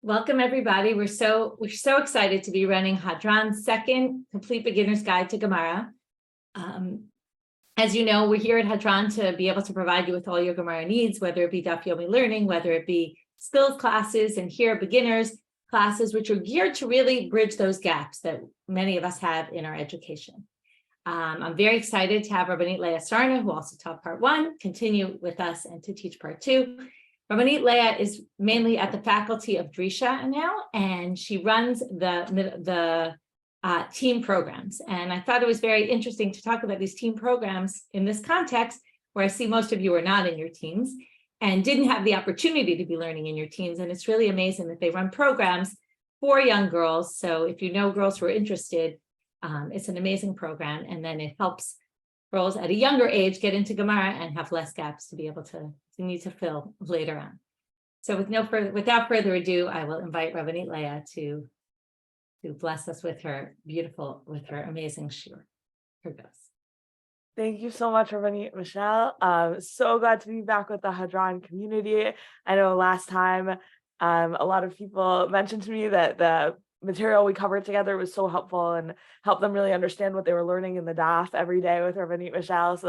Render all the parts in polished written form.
Welcome everybody. We're so excited to be running Hadran's second complete beginner's guide to Gemara. As you know, we're here at Hadran to be able to provide you with all your Gemara needs, whether it be Daf Yomi learning, whether it be skills classes, and here beginners classes, which are geared to really bridge those gaps that many of us have in our education. I'm very excited to have Rabbanit Leah Sarna, who also taught part one, continue with us and to teach part two. Rabbanit Leah is mainly at the faculty of Drisha now, and she runs the team programs. And I thought it was very interesting to talk about these team programs in this context, where I see most of you are not in your teams and didn't have the opportunity to be learning in your teams. And it's really amazing that they run programs for young girls. So if you know girls who are interested, it's an amazing program. And then it helps girls at a younger age get into Gemara and have less gaps to be able to need to fill later on. So without further ado, I will invite Rabbanit Leah to bless us with her amazing shiur. Here goes. Thank you so much, Rabbanit Michelle. So glad to be back with the Hadran community. I know last time a lot of people mentioned to me that the material we covered together was so helpful and helped them really understand what they were learning in the daf every day with Rabbanit Michelle. So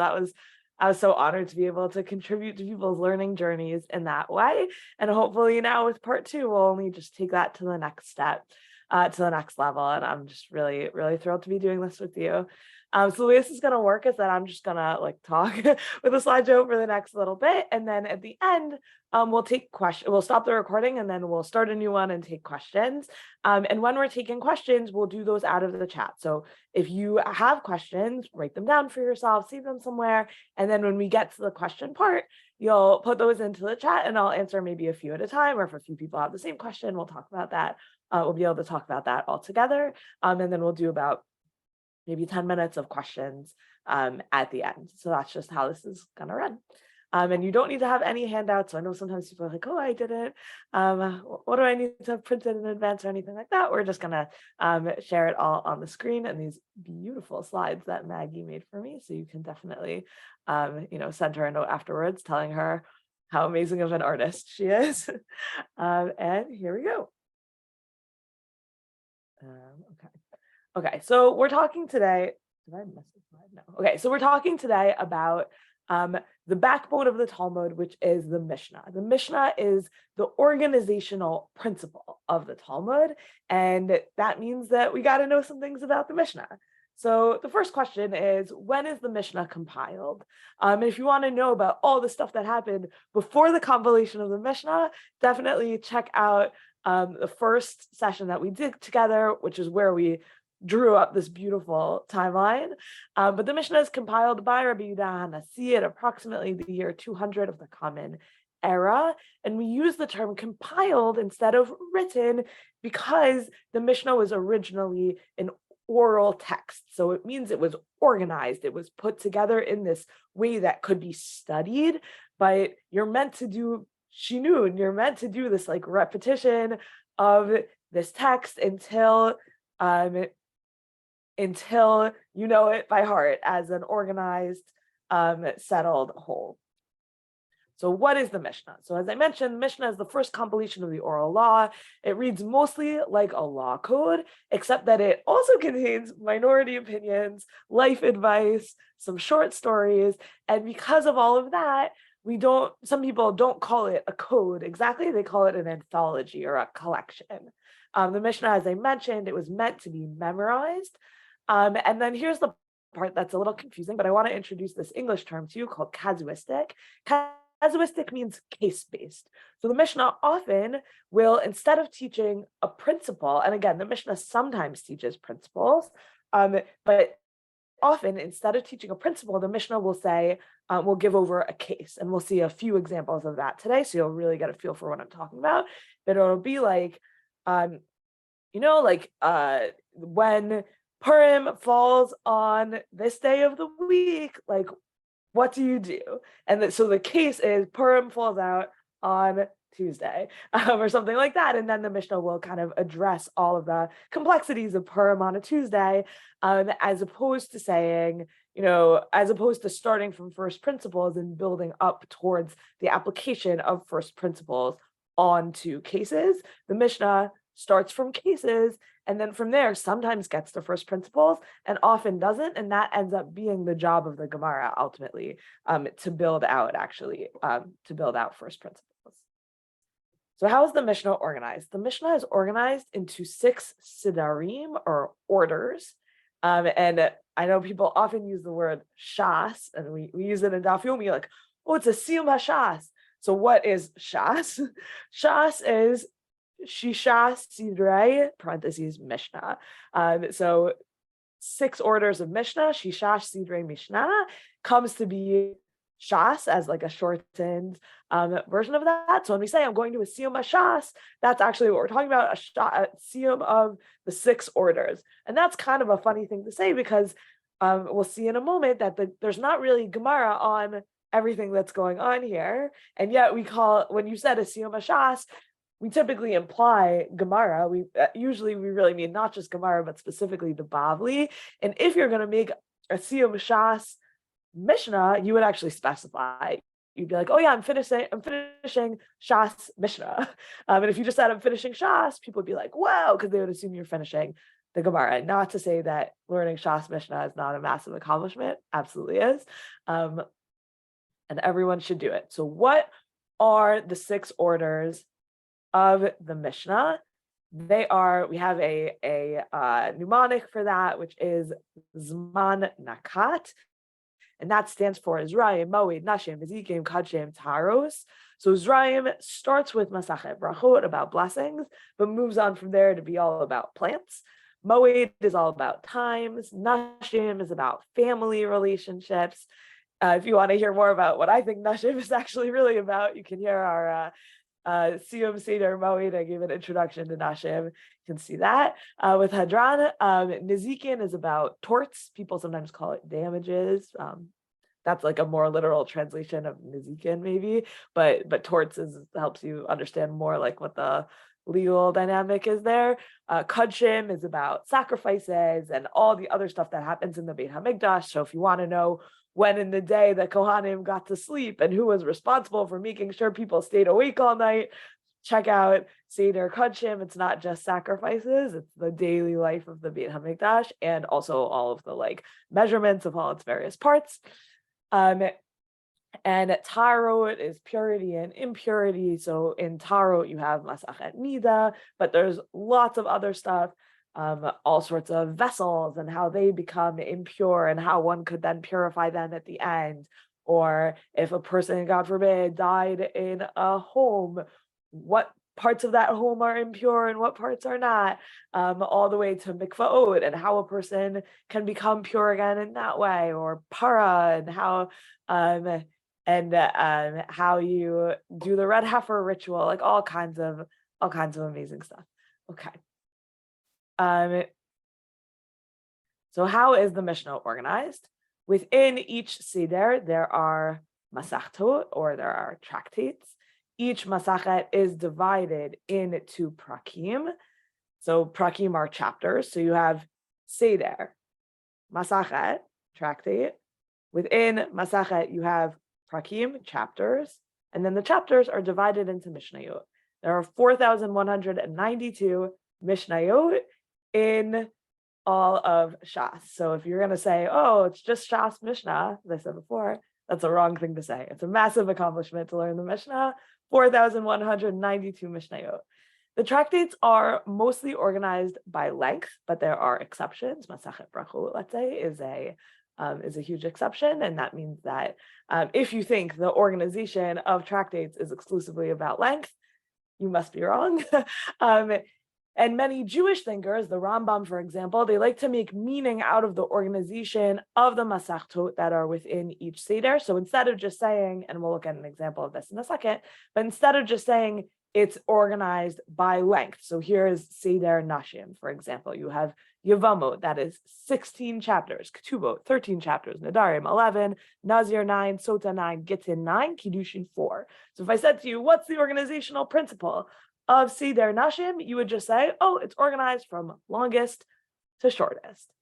I was so honored to be able to contribute to people's learning journeys in that way. And hopefully now with part two, we'll only just take that to the next step, to the next level. And I'm just really, really thrilled to be doing this with you. So the way this is going to work is that I'm just going to talk with a slideshow for the next little bit. And then at the end, we'll take questions. We'll stop the recording and then we'll start a new one and take questions. And when we're taking questions, we'll do those out of the chat. So if you have questions, write them down for yourself, save them somewhere. And then when we get to the question part, you'll put those into the chat and I'll answer maybe a few at a time, or if a few people have the same question, we'll talk about that. We'll be able to talk about that all together. And then we'll do about maybe 10 minutes of questions at the end. So that's just how this is gonna run. And you don't need to have any handouts. So I know sometimes people are like, oh, I didn't. What do I need to have printed in advance or anything like that? We're just gonna share it all on the screen and these beautiful slides that Maggie made for me. So you can definitely, send her a note afterwards telling her how amazing of an artist she is. And here we go. Okay, so we're talking today. Did I miss the slide? No. Okay, so we're talking today about the backbone of the Talmud, which is the Mishnah. The Mishnah is the organizational principle of the Talmud, and that means that we got to know some things about the Mishnah. So the first question is, when is the Mishnah compiled? And if you want to know about all the stuff that happened before the compilation of the Mishnah, definitely check out the first session that we did together, which is where we drew up this beautiful timeline. But the Mishnah is compiled by Rabbi Yehuda HaNasi at approximately the year 200 of the Common Era. And we use the term compiled instead of written because the Mishnah was originally an oral text. So it means it was organized. It was put together in this way that could be studied, but you're meant to do shinun, you're meant to do this repetition of this text until you know it by heart as an organized, settled whole. So what is the Mishnah? So as I mentioned, the Mishnah is the first compilation of the oral law. It reads mostly like a law code, except that it also contains minority opinions, life advice, some short stories. And because of all of that, some people don't call it a code exactly, they call it an anthology or a collection. The Mishnah, as I mentioned, it was meant to be memorized. And then here's the part that's a little confusing, but I want to introduce this English term to you called casuistic. Casuistic means case-based. So the Mishnah often will, instead of teaching a principle, and again, the Mishnah sometimes teaches principles, but often instead of teaching a principle, the Mishnah will say, we'll give over a case. And we'll see a few examples of that today, so you'll really get a feel for what I'm talking about. But it'll be like, when Purim falls on this day of the week, what do you do? And so the case is Purim falls out on Tuesday, or something like that. And then the Mishnah will kind of address all of the complexities of Purim on a Tuesday, as opposed to saying, as opposed to starting from first principles and building up towards the application of first principles on to cases. The Mishnah starts from cases, and then from there sometimes gets to first principles and often doesn't, and that ends up being the job of the Gemara ultimately, to build out first principles. So how is the Mishnah organized? The Mishnah is organized into 6 sidarim, or orders. And I know people often use the word shas, and we use it in Daf Yomi, like, oh, it's a siyum hashas. So what is shas? Shas is shisha sidrei, parentheses, Mishnah. So 6 orders of Mishnah, shisha sidrei Mishnah, comes to be Shas as like a shortened version of that. So when we say I'm going to a siyum Shas, that's actually what we're talking about, a siyum of the 6 orders. And that's kind of a funny thing to say, because we'll see in a moment that there's not really Gemara on everything that's going on here. And yet when you said a siyum Shas, we typically imply Gemara. Usually we really mean not just Gemara, but specifically the Bavli. And if you're going to make a siyum Shas Mishnah, you would actually specify. You'd be like, oh yeah, I'm finishing Shas Mishnah. And if you just said I'm finishing Shas, people would be like, wow, because they would assume you're finishing the Gemara. Not to say that learning Shas Mishnah is not a massive accomplishment, absolutely is. And everyone should do it. So what are the 6 orders of the Mishnah? We have a mnemonic for that, which is Zman Nakat. And that stands for Zrayim, Moed, Nashim, Ezekim, Kachim, Taros. So Zrayim starts with Masachet Brachot, about blessings, but moves on from there to be all about plants. Moed is all about times. Nashim is about family relationships. If you want to hear more about what I think Nashim is actually really about, you can hear our Siyum Seder Moed. I gave an introduction to Nashim. You can see that. With Hadran, Nizikin is about torts. People sometimes call it damages. That's like a more literal translation of Nizikin, maybe. But torts helps you understand more like what the legal dynamic is there. Kudshim is about sacrifices and all the other stuff that happens in the Beit HaMikdash. So if you want to know when in the day the Kohanim got to sleep and who was responsible for making sure people stayed awake all night, check out Seder Kudshim. It's not just sacrifices, it's the daily life of the Beit HaMikdash, and also all of the like measurements of all its various parts. And Tarot is purity and impurity. So in Tarot you have Masachet Nida, but there's lots of other stuff. All sorts of vessels and how they become impure and how one could then purify them at the end. Or if a person, God forbid, died in a home, what parts of that home are impure and what parts are not, all the way to mikvaot and how a person can become pure again in that way, or para and how you do the red heifer ritual, like all kinds of amazing stuff. Okay. So how is the Mishnah organized? Within each Seder, there are masachtot, or there are tractates. Each masachet is divided into prakim. So prakim are chapters. So you have Seder, masachet, tractate. Within masachet, you have prakim, chapters. And then the chapters are divided into Mishnayot. There are 4,192 Mishnayot in all of Shas. So if you're going to say, oh, it's just Shas Mishnah, as I said before, that's a wrong thing to say. It's a massive accomplishment to learn the Mishnah, 4,192 Mishnayot. The tractates are mostly organized by length, but there are exceptions. Masachet Brachot, let's say, is a huge exception. And that means that if you think the organization of tractates is exclusively about length, you must be wrong. And many Jewish thinkers, the Rambam, for example, they like to make meaning out of the organization of the masachtot that are within each Seder. So instead of just saying, and we'll look at an example of this in a second, but instead of just saying it's organized by length. So here is Seder Nashim, for example. You have Yevamot, that is 16 chapters, Ketubot, 13 chapters, Nadarim, 11, Nazir, 9, Sota, 9, Gittin, 9, Kiddushin, 4. So if I said to you, what's the organizational principle of Seder Nashim, you would just say, oh, it's organized from longest to shortest.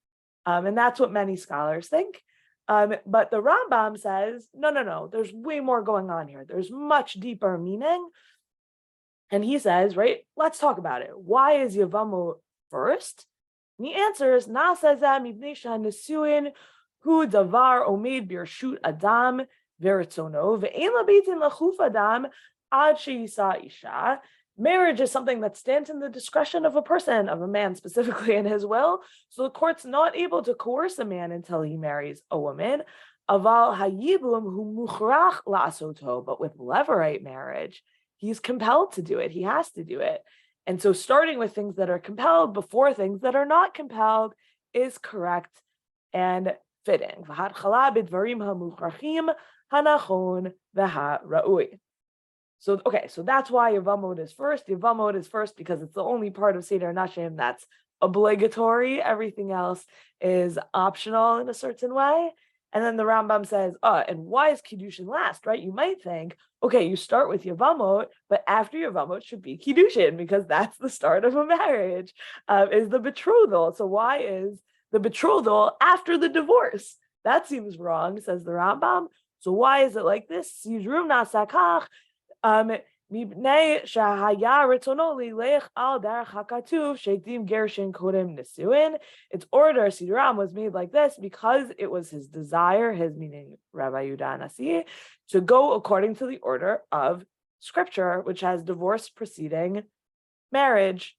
And that's what many scholars think. But the Rambam says, no, there's way more going on here. There's much deeper meaning. And he says, right, let's talk about it. Why is Yavamo first? And he answers, Nasazah mipnei shehanisuin hu davar omed birshut adam veritzono ve'en labetin lachuf adam ad sheyisa isha. Marriage is something that stands in the discretion of a person, of a man specifically in his will. So the court's not able to coerce a man until he marries a woman. Aval hayibum hu muchrach la'asoto, but with levirate marriage, he's compelled to do it. He has to do it. And so starting with things that are compelled before things that are not compelled is correct and fitting. So, okay, so that's why Yevamot is first. Yevamot is first because it's the only part of Seder Nashim that's obligatory. Everything else is optional in a certain way. And then the Rambam says, and why is Kiddushin last, right? You might think, okay, you start with Yevamot, but after Yevamot should be Kiddushin because that's the start of a marriage, is the betrothal. So why is the betrothal after the divorce? That seems wrong, says the Rambam. So why is it like this? It's order, Siduram was made like this because it was his desire, his meaning Rabbi Yudah Nasi, to go according to the order of scripture, which has divorce preceding marriage.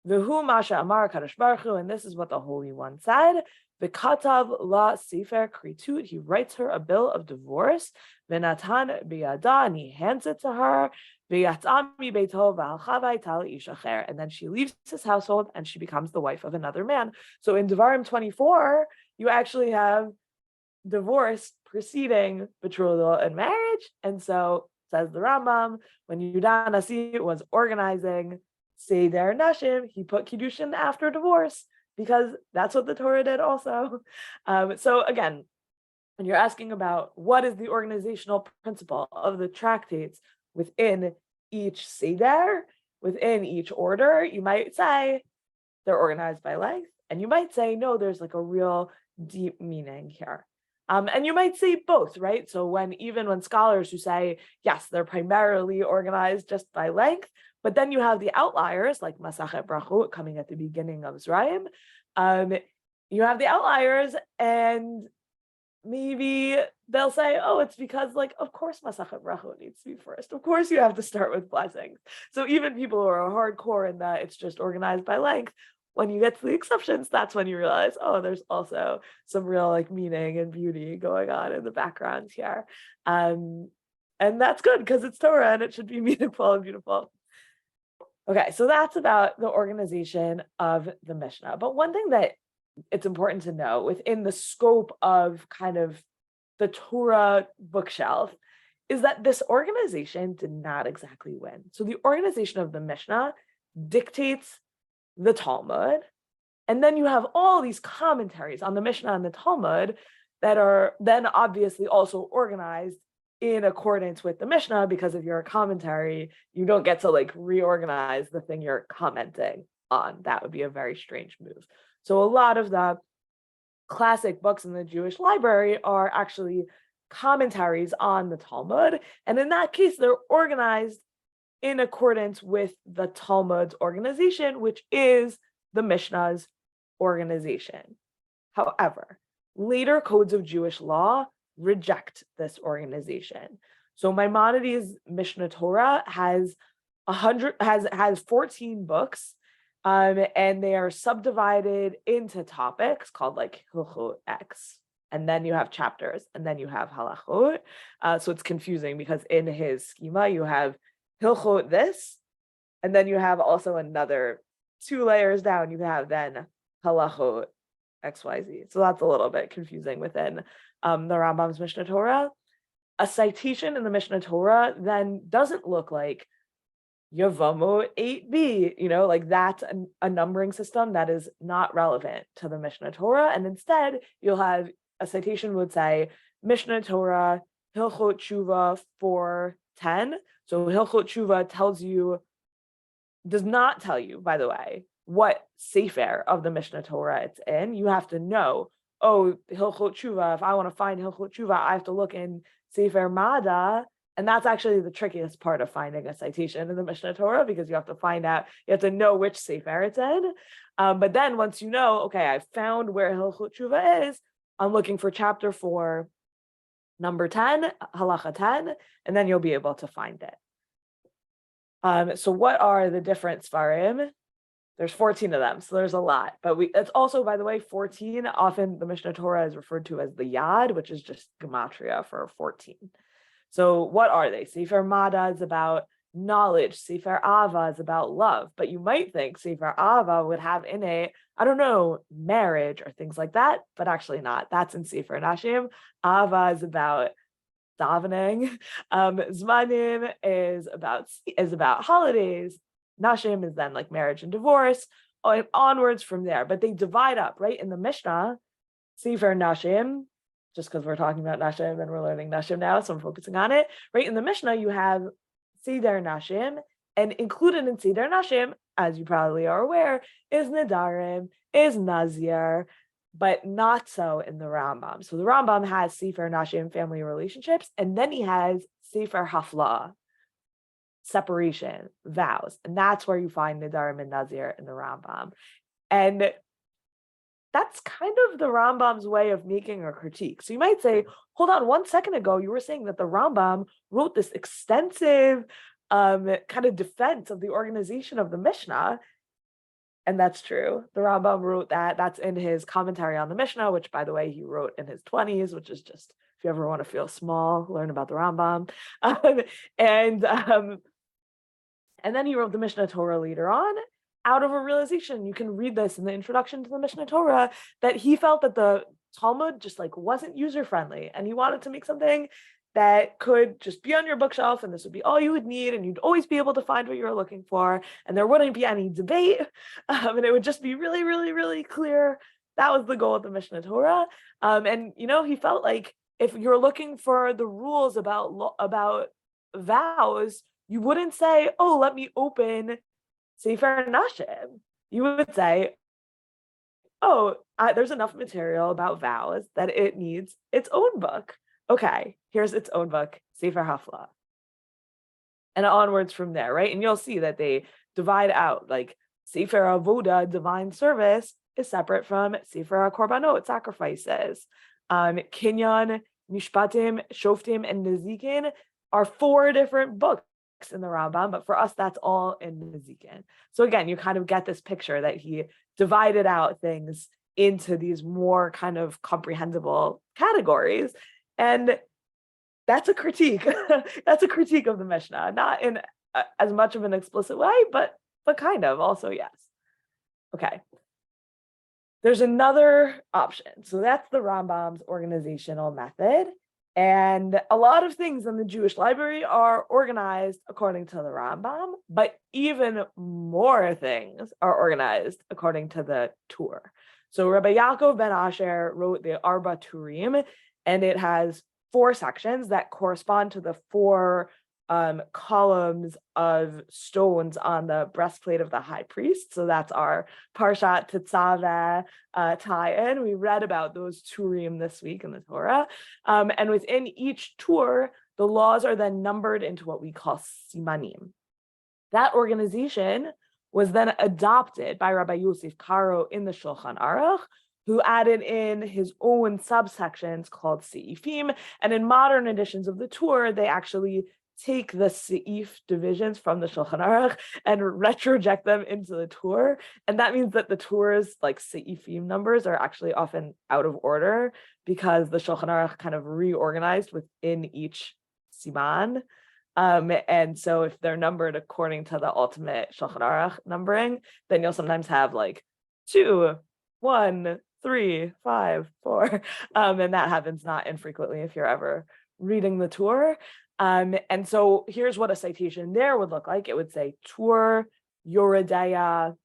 V'hu masha amar Kadosh Baruch Hu, and this is what the Holy One said. V'katav la sefer kritut, he writes her a bill of divorce. V'natan biyada, and he hands it to her. V'yatzam mibeito v'alcha v'aytal ish acher, and then she leaves his household and she becomes the wife of another man. So in Devarim 24, you actually have divorce preceding betrothal and marriage. And so says the Rambam, when Yudah Nasi was organizing Seder Nashim, he put Kiddushin after divorce because that's what the Torah did also. So again, when you're asking about what is the organizational principle of the tractates within each Seder, within each order, you might say they're organized by length, and you might say, no, there's like a real deep meaning here. And you might say both, right? So even when scholars who say, yes, they're primarily organized just by length, but then you have the outliers like Masachet Brachot coming at the beginning of Zraim. You have the outliers, and maybe they'll say, oh, it's because, like, of course Masachet Brachot needs to be first. Of course you have to start with blessings. So even people who are hardcore in that it's just organized by length, when you get to the exceptions, that's when you realize, oh, there's also some real like meaning and beauty going on in the background here. And that's good because it's Torah and it should be meaningful and beautiful. Okay, so that's about the organization of the Mishnah. But one thing that it's important to know within the scope of kind of the Torah bookshelf is that this organization did not exactly win. So the organization of the Mishnah dictates the Talmud, and then you have all these commentaries on the Mishnah and the Talmud that are then obviously also organized in accordance with the Mishnah, because if you're a commentary, you don't get to like reorganize the thing you're commenting on. That would be a very strange move. So a lot of the classic books in the Jewish library are actually commentaries on the Talmud, and in that case, they're organized in accordance with the Talmud's organization, which is the Mishnah's organization. However, later codes of Jewish law reject this organization. So Maimonides' Mishnah Torah has 14 books, and they are subdivided into topics called like Hilchot X, and then you have chapters, and then you have halachot. So it's confusing because in his schema you have Hilchot this, and then you have also another 2 layers down, you have then halachot XYZ. So that's a little bit confusing within the Rambam's Mishnah Torah. A citation in the Mishnah Torah then doesn't look like Yavamo 8b, like that's a numbering system that is not relevant to the Mishnah Torah. And instead, you'll have a citation would say Mishnah Torah Hilchot Tshuva 4:10. So Hilchot Tshuva does not tell you, by the way, what sefer of the Mishnah Torah it's in. You have to know, Hilchot Tshuva, if I want to find Hilchot Tshuva, I have to look in Sefer Mada And that's actually the trickiest part of finding a citation in the Mishnah Torah, because you have to find out, you have to know which sefer it's in. But then once you know, okay, I found where Hilchot Tshuva is, I'm looking for chapter 4, number 10, Halacha 10, and then you'll be able to find it. So what are the different Svarim? There's 14 of them, so there's a lot. But it's also, by the way, 14. Often the Mishnah Torah is referred to as the Yad, which is just gematria for 14. So what are they? Sefer Mada is about knowledge. Sefer Ava is about love. But you might think Sefer Ava would have in it, I don't know, marriage or things like that, but actually not. That's in Sefer Nashim. Ava is about davening. Zmanim is about holidays. Nashim is then like marriage and divorce, and onwards from there. But they divide up, right? In the Mishnah, Sefer Nashim, just because we're talking about Nashim and we're learning Nashim now, so I'm focusing on it. Right in the Mishnah, you have Seder Nashim, and included in Seder Nashim, as you probably are aware, is Nedarim, is Nazir, but not so in the Rambam. So the Rambam has Sefer Nashim, family relationships, and then he has Sefer Hafla, separation, vows. And that's where you find Nedarim and Nazir in the Rambam. And that's kind of the Rambam's way of making a critique. So you might say, hold on, 1 second ago, you were saying that the Rambam wrote this extensive kind of defense of the organization of the Mishnah. And that's true. The Rambam wrote that. That's in his commentary on the Mishnah, which, by the way, he wrote in his 20s, which is just, if you ever want to feel small, learn about the Rambam. And then he wrote the Mishnah Torah later on, out of a realization. You can read this in the introduction to the Mishnah Torah, that he felt that the Talmud just like wasn't user-friendly, and he wanted to make something that could just be on your bookshelf, and this would be all you would need, and you'd always be able to find what you were looking for, and there wouldn't be any debate, and it would just be really, really, really clear. That was the goal of the Mishnah Torah. And he felt like if you're looking for the rules about vows, you wouldn't say, oh, let me open Sefer Nashim. You would say, oh, there's enough material about vows that it needs its own book. Okay, here's its own book, Sefer Hafla. And onwards from there, right? And you'll see that they divide out, like Sefer Avoda, divine service, is separate from Sefer HaKorbanot, sacrifices. Kinyan, Mishpatim, Shoftim, and Nezikin are 4 different books in the Rambam, but for us, that's all in Nezikin. So again, you kind of get this picture that he divided out things into these more kind of comprehensible categories. And that's a critique. That's a critique of the Mishnah, not in as much of an explicit way, but kind of also, yes. Okay. There's another option. So that's the Rambam's organizational method. And a lot of things in the Jewish library are organized according to the Rambam, but even more things are organized according to the Tur. So Rabbi Yaakov ben Asher wrote the Arba Turim, and it has 4 sections that correspond to the 4 columns of stones on the breastplate of the high priest. So that's our Parshat Tetzaveh tie-in. We read about those Turim this week in the Torah. And within each Tur, the laws are then numbered into what we call Simanim. That organization was then adopted by Rabbi Yosef Karo in the Shulchan Aruch, who added in his own subsections called Seifim. And in modern editions of the Tur, they actually take the Seif divisions from the Shulchan Aruch and retroject them into the Tur. And that means that the Tur's like Seifim numbers are actually often out of order because the Shulchan Aruch kind of reorganized within each Siman. And so if they're numbered according to the ultimate Shulchan Aruch numbering, then you'll sometimes have like 2, 1, 3, 5, 4. And that happens not infrequently if you're ever reading the Tur. And so here's what a citation there would look like. It would say Tur Yoredeya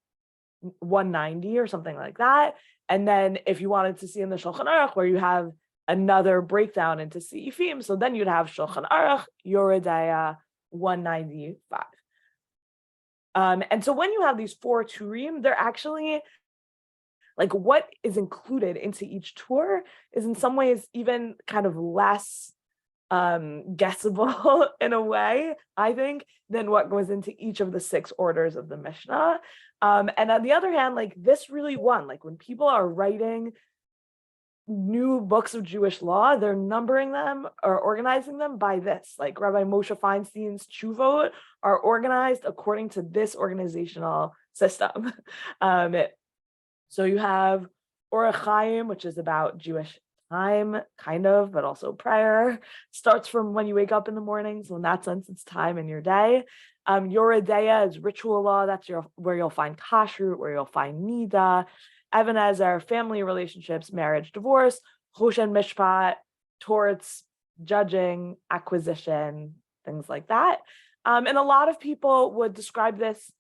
190 or something like that. And then if you wanted to see in the Shulchan Aruch where you have another breakdown into Seifim, so then you'd have Shulchan Aruch Yoredeya 195. And so when you have these 4 Turim, they're actually like what is included into each Tur is in some ways even kind of less guessable in a way, I think, than what goes into each of the 6 orders of the Mishnah. And on the other hand, like this really won. Like when people are writing new books of Jewish law, they're numbering them or organizing them by this. Like Rabbi Moshe Feinstein's Tshuvot are organized according to this organizational system. So you have Orach Chaim, which is about Jewish time, kind of, but also prayer. Starts from when you wake up in the morning. So in that sense, it's time in your day. Yoreh Deah is ritual law. That's where you'll find kashrut, where you'll find nida. Even Ezer, family relationships, marriage, divorce. Choshen Mishpat, torts, judging, acquisition, things like that. And a lot of people would describe this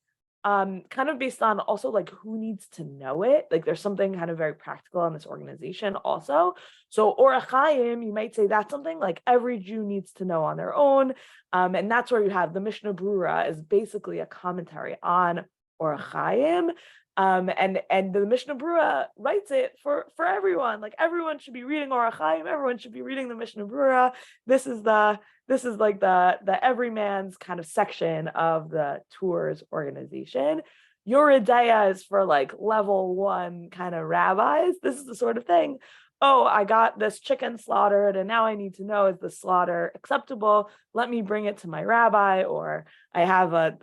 kind of based on also like who needs to know it. Like there's something kind of very practical in this organization also. So Orach Chaim, you might say that's something like every Jew needs to know on their own. And that's where you have the Mishnah Brura is basically a commentary on Orach Chaim. And the Mishnah Brura writes it for everyone. Like everyone should be reading Orach Chaim. Everyone should be reading the Mishnah Brura. This is like the everyman's kind of section of the tours organization. Yoreh Deah is for like level 1 kind of rabbis. This is the sort of thing. Oh, I got this chicken slaughtered and now I need to know, is the slaughter acceptable? Let me bring it to my rabbi. Or I have like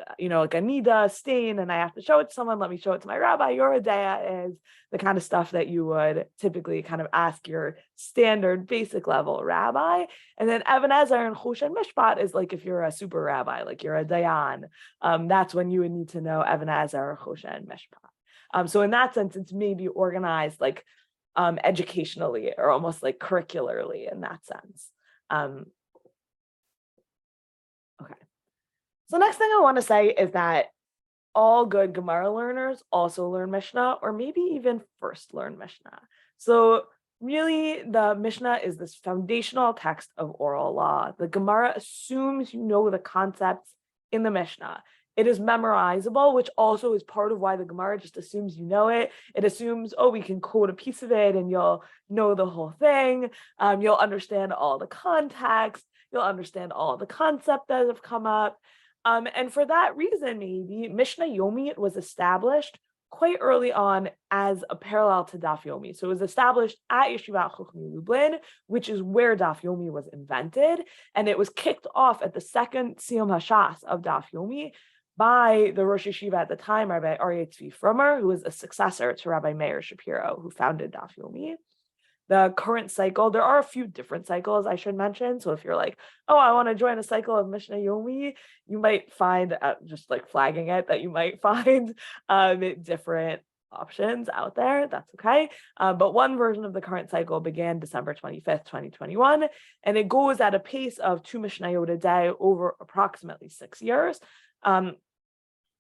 a nida stain and I have to show it to someone. Let me show it to my rabbi. Yoreh Deah is the kind of stuff that you would typically kind of ask your standard basic level rabbi. And then Even Ezer and Choshen Mishpat is like if you're a super rabbi, like you're a dayan, that's when you would need to know Even Ezer or Choshen Mishpat. So in that sense, it's maybe organized like educationally or almost like curricularly in that sense. Okay. So next thing I want to say is that all good Gemara learners also learn Mishnah, or maybe even first learn Mishnah. So really the Mishnah is this foundational text of oral law. The Gemara assumes you know the concepts in the Mishnah. It is memorizable, which also is part of why the Gemara just assumes you know it. It assumes, oh, we can quote a piece of it and you'll know the whole thing. You'll understand all the context. You'll understand all the concepts that have come up. And for that reason, maybe Mishnah Yomi was established quite early on as a parallel to Daf Yomi. So it was established at Yeshivat Chochmei Lublin, which is where Daf Yomi was invented. And it was kicked off at the second Siyum Hashas of Daf Yomi by the Rosh Yeshiva at the time, Rabbi Aryeh Tzvi Frommer, who was a successor to Rabbi Meir Shapiro, who founded Daf Yomi. The current cycle, there are a few different cycles I should mention. So if you're like, oh, I want to join a cycle of Mishnah Yomi, you might find, just like flagging it, that you might find different options out there. That's okay. But one version of the current cycle began December 25th, 2021, and it goes at a pace of 2 Mishnayot a day over approximately 6 years.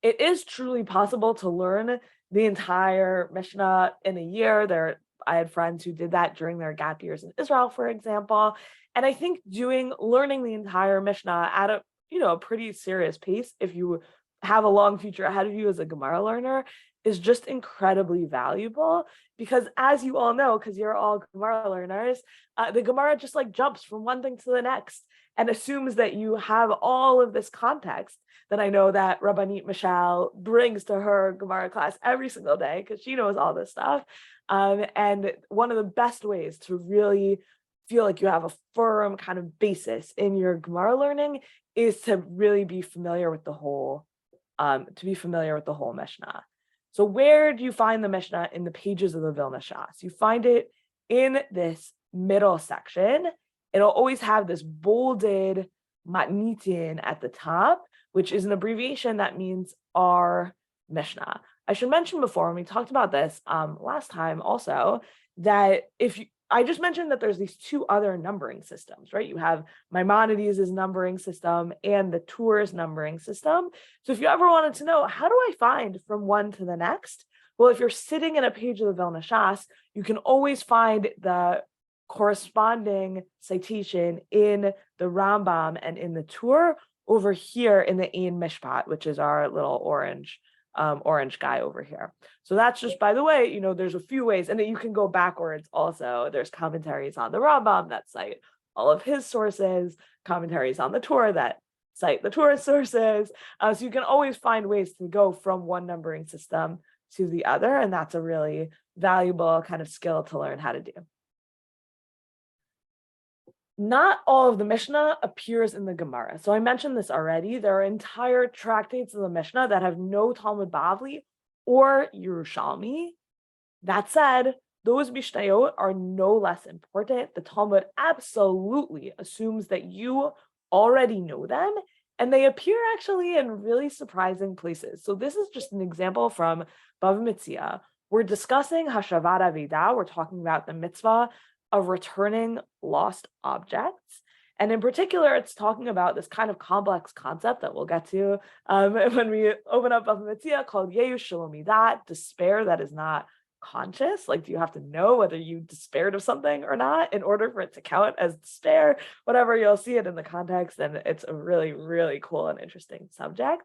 It is truly possible to learn the entire Mishnah in a year. I had friends who did that during their gap years in Israel, for example. And I think learning the entire Mishnah at a pretty serious pace, if you have a long future ahead of you as a Gemara learner, is just incredibly valuable. Because as you all know, because you're all Gemara learners, the Gemara just like jumps from one thing to the next and assumes that you have all of this context that I know that Rabbanit Mishal brings to her Gemara class every single day because she knows all this stuff. And one of the best ways to really feel like you have a firm kind of basis in your Gemara learning is to really be familiar with the whole, Mishnah. So where do you find the Mishnah in the pages of the Vilna Shas? You find it in this middle section. It'll always have this bolded matnitin at the top, which is an abbreviation that means our Mishnah. I should mention before, when we talked about this last time also, that I just mentioned that there's these 2 other numbering systems, right? You have Maimonides' numbering system and the Tours numbering system. So if you ever wanted to know, how do I find from one to the next? Well, if you're sitting in a page of the Vilna Shas, you can always find the corresponding citation in the Rambam and in the Tur over here in the Ein Mishpat, which is our little orange guy over here. So that's just, by the way, there's a few ways, and then you can go backwards also. There's commentaries on the Rambam that cite all of his sources, commentaries on the Torah that cite the Torah sources. So you can always find ways to go from one numbering system to the other. And that's a really valuable kind of skill to learn how to do. Not all of the Mishnah appears in the Gemara. So I mentioned this already. There are entire tractates of the Mishnah that have no Talmud Bavli or Yerushalmi. That said, those Mishnayot are no less important. The Talmud absolutely assumes that you already know them, and they appear actually in really surprising places. So this is just an example from Bava Metzia. We're discussing Hashavat Aveda. We're talking about the mitzvah of returning lost objects. And in particular, it's talking about this kind of complex concept that we'll get to when we open up Bava Metzia, called Yeush Shelo Midat, despair that is not conscious. Like, do you have to know whether you despaired of something or not in order for it to count as despair? Whatever, you'll see it in the context, and it's a really, really cool and interesting subject.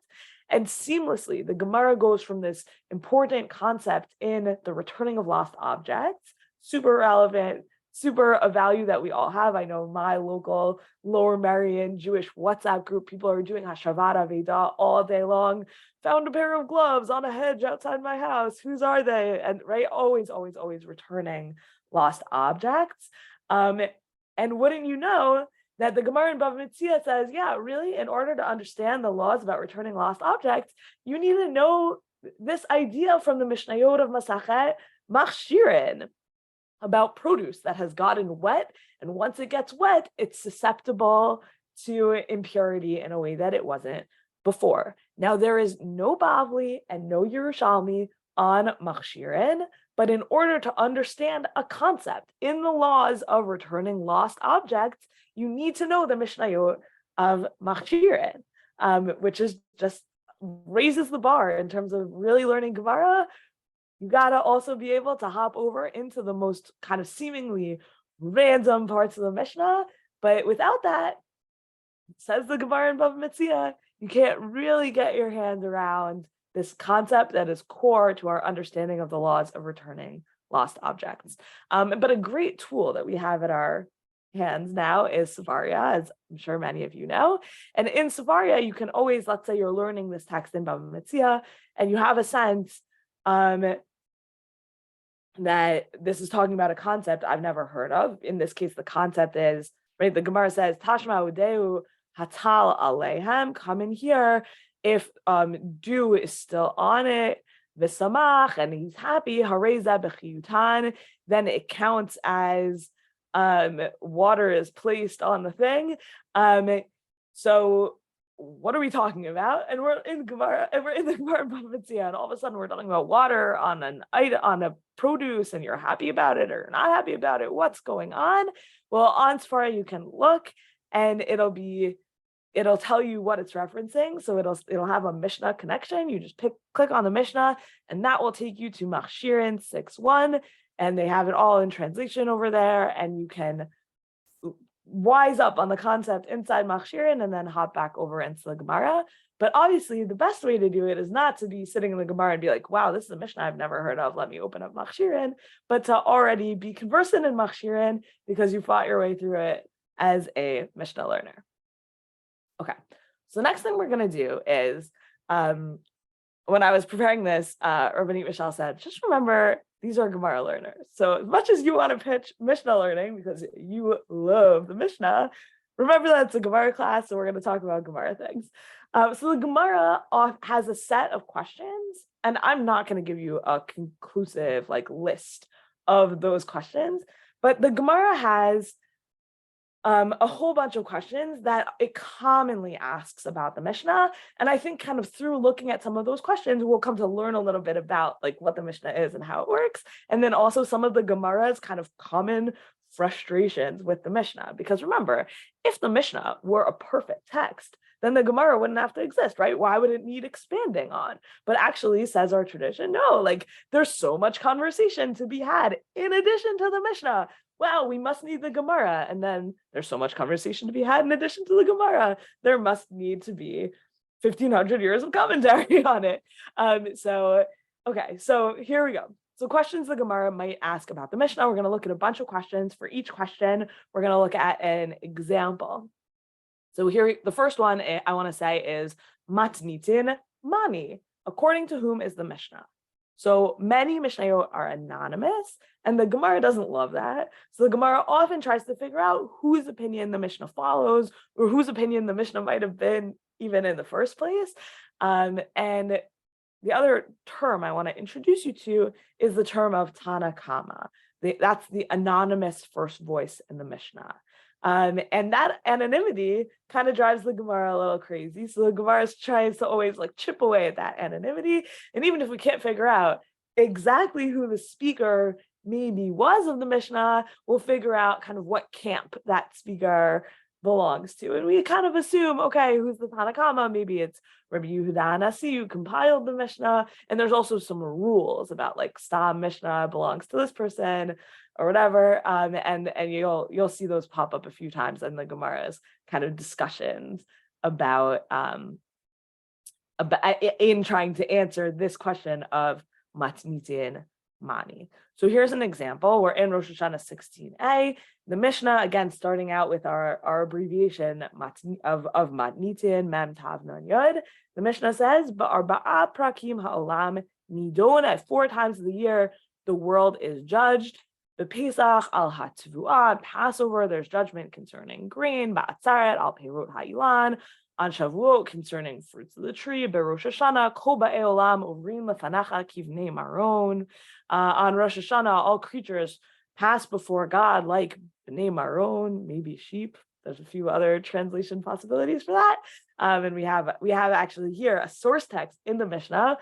And seamlessly, the Gemara goes from this important concept in the returning of lost objects, super relevant, super a value that we all have. I know my local Lower Merion Jewish WhatsApp group, people are doing Hashavat Aveda all day long. Found a pair of gloves on a hedge outside my house. Whose are they? And right, always, always, always returning lost objects. And wouldn't you know that the Gemara in Bava Metzia says, yeah, really, in order to understand the laws about returning lost objects, you need to know this idea from the Mishnayot of Masachet Machshirin, about produce that has gotten wet, and once it gets wet, it's susceptible to impurity in a way that it wasn't before. Now, there is no Bavli and no Yerushalmi on Machshirin, but in order to understand a concept in the laws of returning lost objects, you need to know the Mishnayot of Machshirin, which is just raises the bar in terms of really learning Gemara. You gotta also be able to hop over into the most kind of seemingly random parts of the Mishnah. But without that, says the Gemara in Bava Metzia, you can't really get your hands around this concept that is core to our understanding of the laws of returning lost objects. But a great tool that we have at our hands now is Sefaria, as I'm sure many of you know. And in Sefaria, you can always, let's say you're learning this text in Bava Metzia, and you have a sense that this is talking about a concept I've never heard of. In this case, the concept is, right, the Gemara says, Tashma udeu hatal alehem, come in here if dew is still on it, v'samach, and he's happy, hareza b'chiyutan, then it counts as water is placed on the thing. So what are we talking about? And we're in Gemara, and we're in the Gemara Bava Metzia, and all of a sudden we're talking about water on an item, on a produce, and you're happy about it or not happy about it. What's going on? Well, on Sefaria you can look, and it'll tell you what it's referencing. So it'll have a Mishnah connection. You just click on the Mishnah, and that will take you to Machshirin 6.1, and they have it all in translation over there, and you can wise up on the concept inside Machshirin and then hop back over into the Gemara. But obviously, the best way to do it is not to be sitting in the Gemara and be like, wow, this is a Mishnah I've never heard of. Let me open up Machshirin, but to already be conversant in Machshirin because you fought your way through it as a Mishnah learner. Okay, so the next thing we're going to do is, when I was preparing this, Rabbanit Michelle said, just remember, these are Gemara learners. So as much as you want to pitch Mishnah learning because you love the Mishnah, remember that it's a Gemara class, so we're going to talk about Gemara things. So the Gemara has a set of questions, and I'm not going to give you a conclusive list of those questions, but the Gemara has a whole bunch of questions that it commonly asks about the Mishnah. And I think kind of through looking at some of those questions, we'll come to learn a little bit about what the Mishnah is and how it works. And then also some of the Gemara's kind of common frustrations with the Mishnah. Because remember, if the Mishnah were a perfect text, then the Gemara wouldn't have to exist, right? Why would it need expanding on? But actually, says our tradition, no, there's so much conversation to be had in addition to the Mishnah. Wow, we must need the Gemara. And then there's so much conversation to be had in addition to the Gemara. There must need to be 1,500 years of commentary on it. So here we go. So questions the Gemara might ask about the Mishnah. We're going to look at a bunch of questions. For each question, we're going to look at an example. So here, the first one I want to say is matnitin mani. According to whom is the Mishnah? So many Mishnayot are anonymous, and the Gemara doesn't love that. So the Gemara often tries to figure out whose opinion the Mishnah follows, or whose opinion the Mishnah might have been even in the first place. And the other term I want to introduce you to is the term of Tana Kama. That's the anonymous first voice in the Mishnah. And that anonymity kind of drives the Gemara a little crazy. So the Gemara tries to always like chip away at that anonymity. And even if we can't figure out exactly who the speaker maybe was of the Mishnah, we'll figure out kind of what camp that speaker belongs to. And we kind of assume, okay, who's the Tanakama? Maybe it's Rabbi Yehuda HaNasi who compiled the Mishnah. And there's also some rules about like Stam Mishnah belongs to this person or whatever. And you'll see those pop up a few times in the Gemara's kind of discussions about in trying to answer this question of matnitin mani. So here's an example. We're in Rosh Hashanah 16a. The Mishnah, again, starting out with our abbreviation of matnitin, mem tav nun yud. The Mishnah says, "Ba'arba'a prakim ha'olam nidon." At 4 times of the year, the world is judged. The Pesach al haTvuah, Passover, there's judgment concerning grain. Ba'atzaret al peirot ha'ilan. On Shavuot, concerning fruits of the tree. Berosh Hashanah, kol ba'ei olam ovrim lefanacha kivnei maron. On Rosh Hashanah, all creatures pass before God like b'nei maron, maybe sheep. There's a few other translation possibilities for that. And we have actually here a source text in the Mishnah.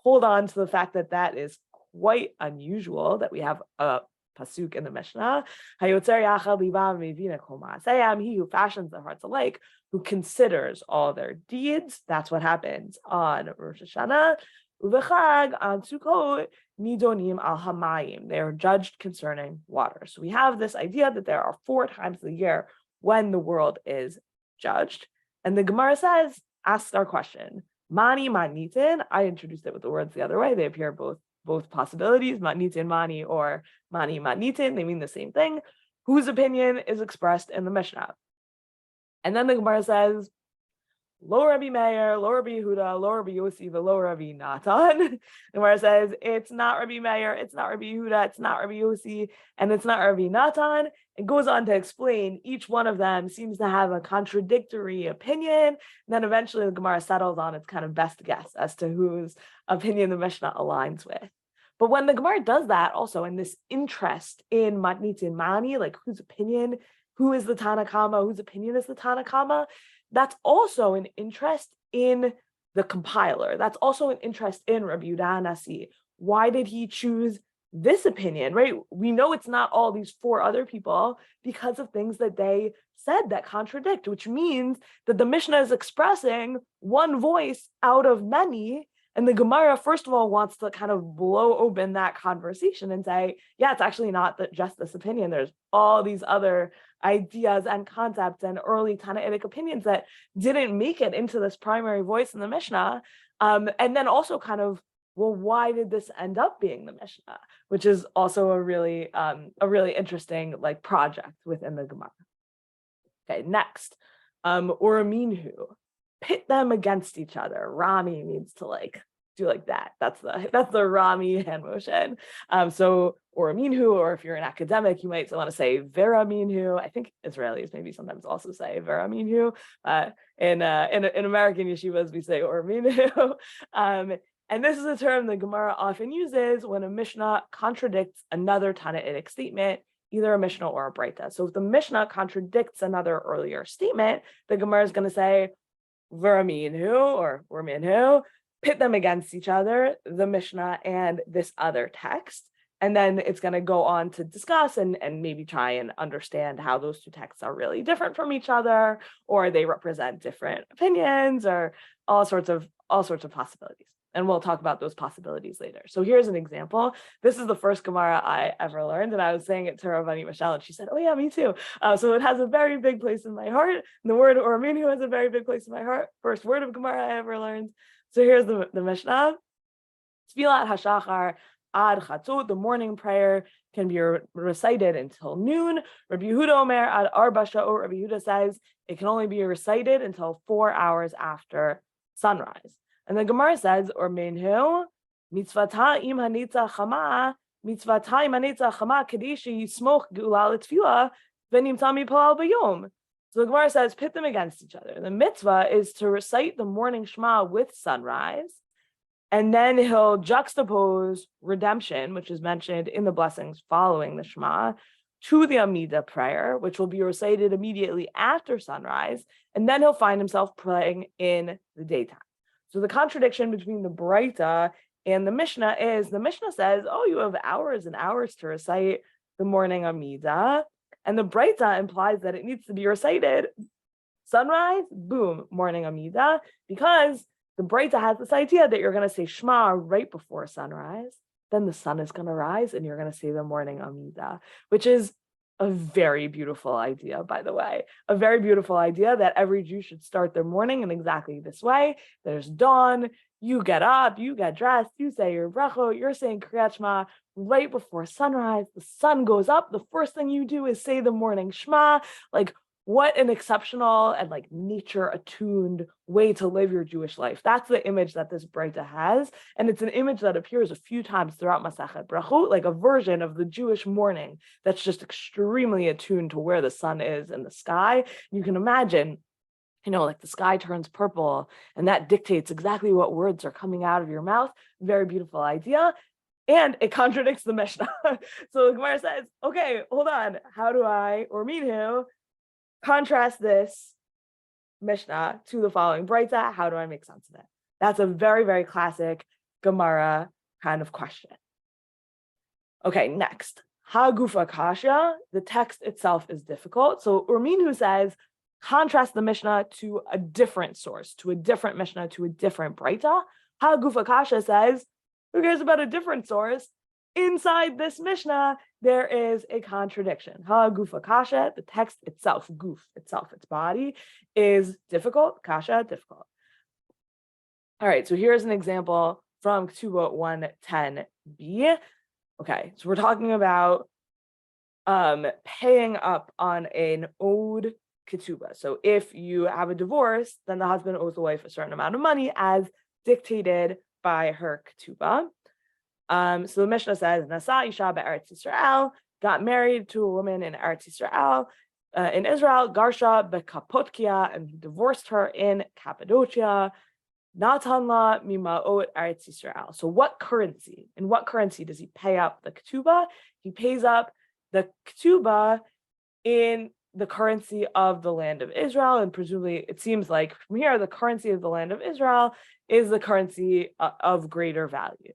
Hold on to the fact that is quite unusual that we have a pasuk in the Mishnah. Hayotzer yachad libav mevina kol ma'aseyam. He who fashions their hearts alike, who considers all their deeds. That's what happens on Rosh Hashanah. Uvechag on Sukkot nidonim al hamayim. They are judged concerning water. So we have this idea that there are 4 times a year when the world is judged. And the Gemara says, asks our question, mani manitin. I introduced it with the words the other way. They appear both possibilities, matnitin mani or mani matnitin. They mean the same thing. Whose opinion is expressed in the Mishnah? And then the Gemara says, Lo Rabbi Meir, Lo Rabbi Yehuda, Lo Rabbi Yossi, Lo Rabbi Natan. The Gemara says, it's not Rabbi Meir, it's not Rabbi Yehuda, it's not Rabbi Yossi, and it's not Rabbi Natan. It goes on to explain each one of them seems to have a contradictory opinion. And then eventually the Gemara settles on its kind of best guess as to whose opinion the Mishnah aligns with. But when the Gemara does that also, in this interest in matnitin mani, like whose opinion, who is the Tanakama, whose opinion is the Tanakama, that's also an interest in the compiler. That's also an interest in Rabbi Yehuda HaNasi. Why did he choose this opinion, right? We know it's not all these 4 other people because of things that they said that contradict, which means that the Mishnah is expressing one voice out of many. And the Gemara, first of all, wants to kind of blow open that conversation and say, yeah, it's actually not just this opinion. There's all these other ideas and concepts and early Tannaitic opinions that didn't make it into this primary voice in the Mishnah. And then also kind of, well, why did this end up being the Mishnah? Which is also a really interesting like project within the Gemara. Okay, next, Uraminhu. Pit them against each other. Rami means to like do like that. That's the Rami hand motion. So Uraminhu, or if you're an academic, you might want to say Veraminhu. I think Israelis maybe sometimes also say Veraminhu. In American yeshivas, we say Uraminhu. And this is a term the Gemara often uses when a Mishnah contradicts another Tannaitic statement, either a Mishnah or a Breita. So if the Mishnah contradicts another earlier statement, the Gemara is going to say Veraminhu or Uraminhu, pit them against each other, the Mishnah and this other text. And then it's going to go on to discuss and maybe try and understand how those 2 texts are really different from each other, or they represent different opinions, or all sorts of possibilities. And we'll talk about those possibilities later. So here's an example. This is the first Gemara I ever learned, and I was saying it to Rabbanit Michelle, and she said, oh yeah, me too. So it has a very big place in my heart. And the word Uraminhu has a very big place in my heart. First word of Gemara I ever learned. So here's the Mishnah. Tfilat HaShachar ad chatzot. The morning prayer can be recited until noon. Rabbi Yehuda Omer ad arba sha'ot. Rabbi Yehuda says it can only be recited until 4 hours after sunrise. And the Gemara says, or minhu mitzvata im hanitza chama mitzvata im hanitza chama kadeshi yismoch geula l'tfilah v'nimtza mipalal bayom. So the Gemara says, pit them against each other. The mitzvah is to recite the morning Shema with sunrise, and then he'll juxtapose redemption, which is mentioned in the blessings following the Shema, to the Amidah prayer, which will be recited immediately after sunrise, and then he'll find himself praying in the daytime. So the contradiction between the Braita and the Mishnah is, the Mishnah says, oh, you have hours and hours to recite the morning Amidah, and the Braita implies that it needs to be recited sunrise, boom, morning Amidah, because the Braita has this idea that you're going to say Shema right before sunrise, then the sun is going to rise and you're going to say the morning Amidah, which is a very beautiful idea, by the way. A very beautiful idea that every Jew should start their morning in exactly this way. There's dawn, you get up, you get dressed, you say your bracha, you're saying Kriyat Shema right before sunrise, the sun goes up, the first thing you do is say the morning Shema. Like, what an exceptional and like nature attuned way to live your Jewish life. That's the image that this Braita has. And it's an image that appears a few times throughout Masachet Brachot, like a version of the Jewish morning that's just extremely attuned to where the sun is in the sky. You can imagine, like the sky turns purple and that dictates exactly what words are coming out of your mouth. Very beautiful idea. And it contradicts the Mishnah. So the Gemara says, okay, hold on. How do I, or minhu, contrast this Mishnah to the following Braita? How do I make sense of it? That's a very, very classic Gemara kind of question. Okay, next. Hagufa kasha, the text itself is difficult. So Urminhu says, contrast the Mishnah to a different source, to a different Mishnah, to a different Braita. Hagufa kasha says, who cares about a different source? Inside this Mishnah, there is a contradiction. Ha-gufa kasha, the text itself, guf itself, its body, is difficult. Kasha, difficult. All right, so here's an example from Ketubah 110b. Okay, so we're talking about paying up on an owed ketubah. So if you have a divorce, then the husband owes the wife a certain amount of money as dictated by her ketubah. So the Mishnah says, Nasa Isha be'Eretz Yisrael, got married to a woman in Eretz Yisrael, in Israel, Garsha be'Kapotkia, and he divorced her in Cappadocia. Natan la mima'ot Eretz Yisrael. So in what currency does he pay up the ketubah? He pays up the ketubah in the currency of the land of Israel, and presumably it seems like from here the currency of the land of Israel is the currency of greater value.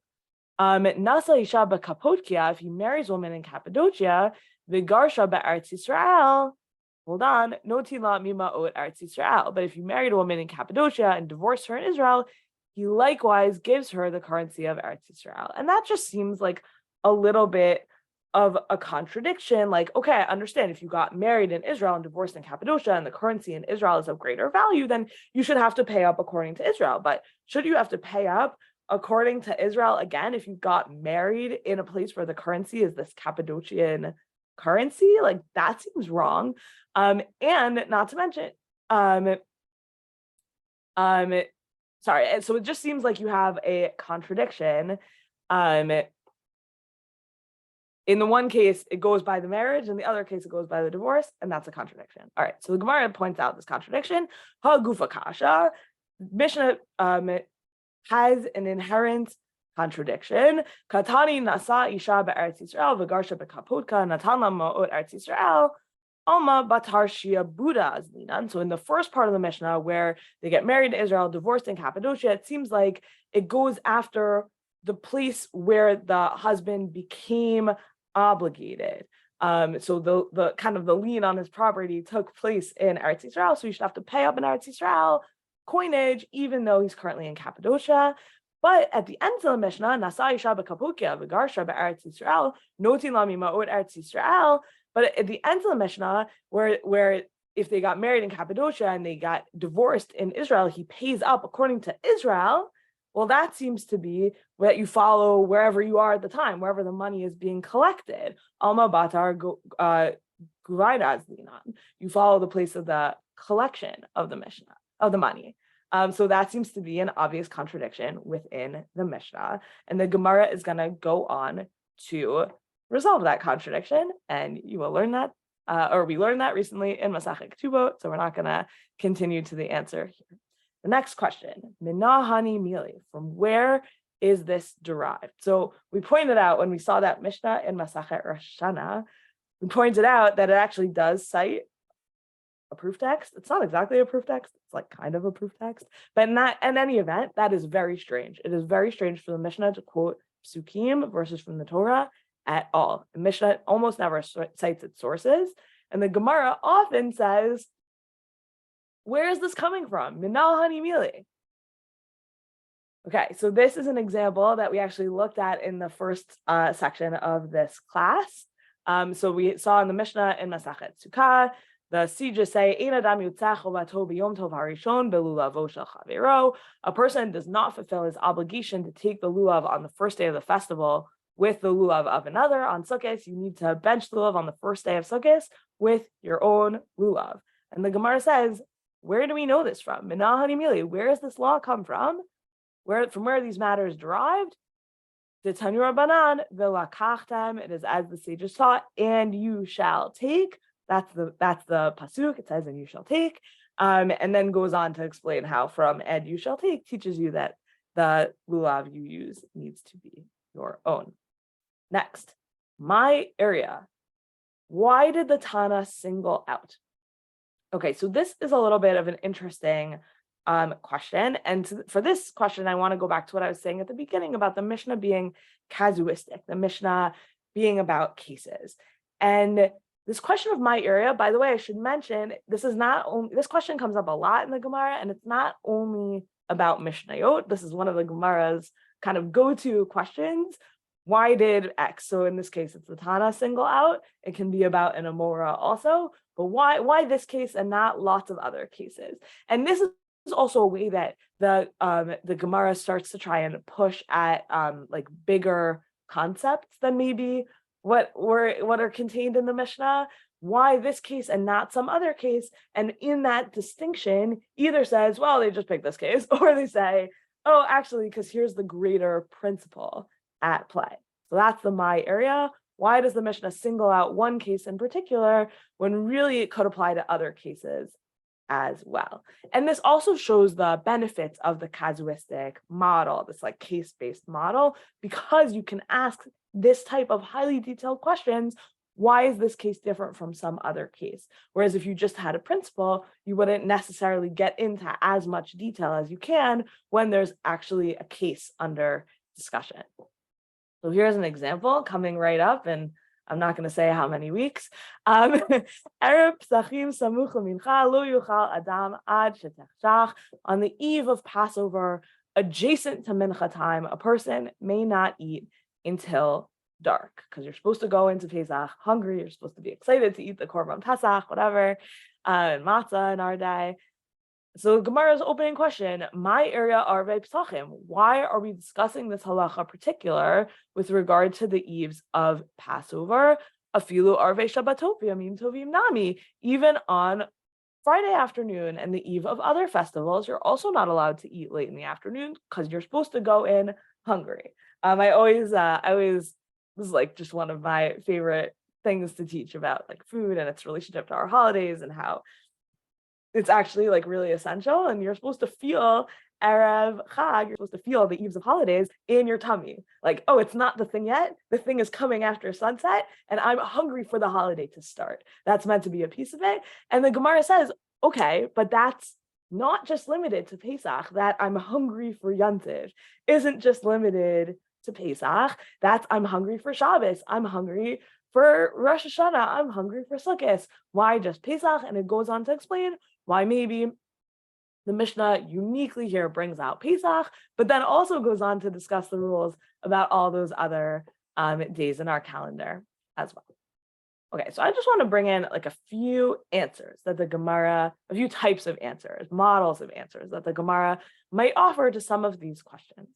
Nasa Isha be'Kapotkia, if he marries a woman in Cappadocia, v'garsha be'Eretz Yisrael, hold on, no tila mima'ot Eretz Yisrael. But if you married a woman in Cappadocia and divorced her in Israel, he likewise gives her the currency of Eretz Yisrael. And that just seems like a little bit of a contradiction. Like, okay, I understand if you got married in Israel and divorced in Cappadocia and the currency in Israel is of greater value, then you should have to pay up according to Israel. But should you have to pay up according to Israel again if you got married in a place where the currency is this Cappadocian currency? Like, that seems wrong. And not to mention, sorry, so it just seems like you have a contradiction. In the one case, it goes by the marriage, in the other case, it goes by the divorce, and that's a contradiction. All right, so the Gemara points out this contradiction. Ha-gufa kasha, Mishnah has an inherent contradiction. Katani nasa isha be'Eretz Yisrael v'garsha be'Kapotkia natan la ma'ot Eretz Yisrael alma batar shia Buddha azlinan. So in the first part of the Mishnah, where they get married in Israel, divorced in Cappadocia, it seems like it goes after the place where the husband became obligated. So the kind of the lien on his property took place in Eretz Yisrael, so you should have to pay up in Eretz Yisrael coinage, even though he's currently in Cappadocia. But at the end of the Mishnah, Nasa Isha be'Kapotkia v'garsha be'Eretz Yisrael, notin la mima'ot Eretz Yisrael. But at the end of the Mishnah, where if they got married in Cappadocia and they got divorced in Israel, he pays up according to Israel. Well, that seems to be what you follow wherever you are at the time, wherever the money is being collected. Alma batar guraidas dinan. You follow the place of the collection of the Mishnah, of the money. So that seems to be an obvious contradiction within the Mishnah. And the Gemara is going to go on to resolve that contradiction. And you will learn that, or we learned that recently in Masachet Ketubot. So we're not going to continue to the answer here. The next question, Minahani Mili, from where is this derived? So we pointed out when we saw that Mishnah in Masachet Rosh Hashanah, we pointed out that it actually does cite a proof text. It's not exactly a proof text. It's like kind of a proof text, but not in any event, that is very strange. It is very strange for the Mishnah to quote psukim verses from the Torah at all. The Mishnah almost never cites its sources. And the Gemara often says, where is this coming from? Minal Hani Mili. Okay, so this is an example that we actually looked at in the first section of this class. So we saw in the Mishnah in Masachet Sukkah, the sages say, a person does not fulfill his obligation to take the lulav on the first day of the festival with the lulav of another. On Sukkot, you need to bench the lulav on the first day of Sukkot with your own lulav. And the Gemara says, where do we know this from? Minahani Mili, where does this law come from? From where are these matters derived? The Tanu Rabbanan v'lakachtem, it is as the sages taught, and you shall take. That's the pasuk. It says, and you shall take, and then goes on to explain how from and you shall take teaches you that the lulav you use needs to be your own. Next, my area. Why did the Tana single out? Okay, so this is a little bit of an interesting question. And for this question, I want to go back to what I was saying at the beginning about the Mishnah being casuistic, the Mishnah being about cases. And this question of my area, by the way, I should mention, this question comes up a lot in the Gemara, and it's not only about Mishnayot. This is one of the Gemara's kind of go-to questions. Why did X? So in this case, it's the Tana single out. It can be about an Amora also, but why this case and not lots of other cases? And this is also a way that the Gemara starts to try and push at like bigger concepts than maybe what are contained in the Mishnah. Why this case and not some other case? And in that distinction, either says, well, they just picked this case, or they say, oh, actually, because here's the greater principle at play. So that's the my area. Why does the Mishnah single out one case in particular when really it could apply to other cases as well? And this also shows the benefits of the casuistic model, this like case-based model, because you can ask this type of highly detailed questions. Why is this case different from some other case? Whereas if you just had a principle, you wouldn't necessarily get into as much detail as you can when there's actually a case under discussion. So here's an example coming right up, and I'm not going to say how many weeks. On the eve of Passover, adjacent to Mincha time, a person may not eat until dark, because you're supposed to go into Pesach hungry. You're supposed to be excited to eat the Korban Pesach, whatever, and matzah in our day. So Gemara's opening question, my area arvei psachim. Why are we discussing this halacha particular with regard to the eves of Passover? Afilu arvei Shabbatot v'yamim tovim nami. Even on Friday afternoon and the eve of other festivals, you're also not allowed to eat late in the afternoon because you're supposed to go in hungry. I always, this is like just one of my favorite things to teach about like food and its relationship to our holidays and how it's actually like really essential. And you're supposed to feel Erev Chag, you're supposed to feel the eves of holidays in your tummy. Like, oh, it's not the thing yet. The thing is coming after sunset and I'm hungry for the holiday to start. That's meant to be a piece of it. And the Gemara says, okay, but that's not just limited to Pesach. That I'm hungry for Yantiv isn't just limited to Pesach. That's I'm hungry for Shabbos. I'm hungry for Rosh Hashanah. I'm hungry for Sukkot. Why just Pesach? And it goes on to explain why maybe the Mishnah uniquely here brings out Pesach, but then also goes on to discuss the rules about all those other days in our calendar as well. Okay, so I just want to bring in like a few answers that the Gemara, a few types of answers, models of answers that the Gemara might offer to some of these questions.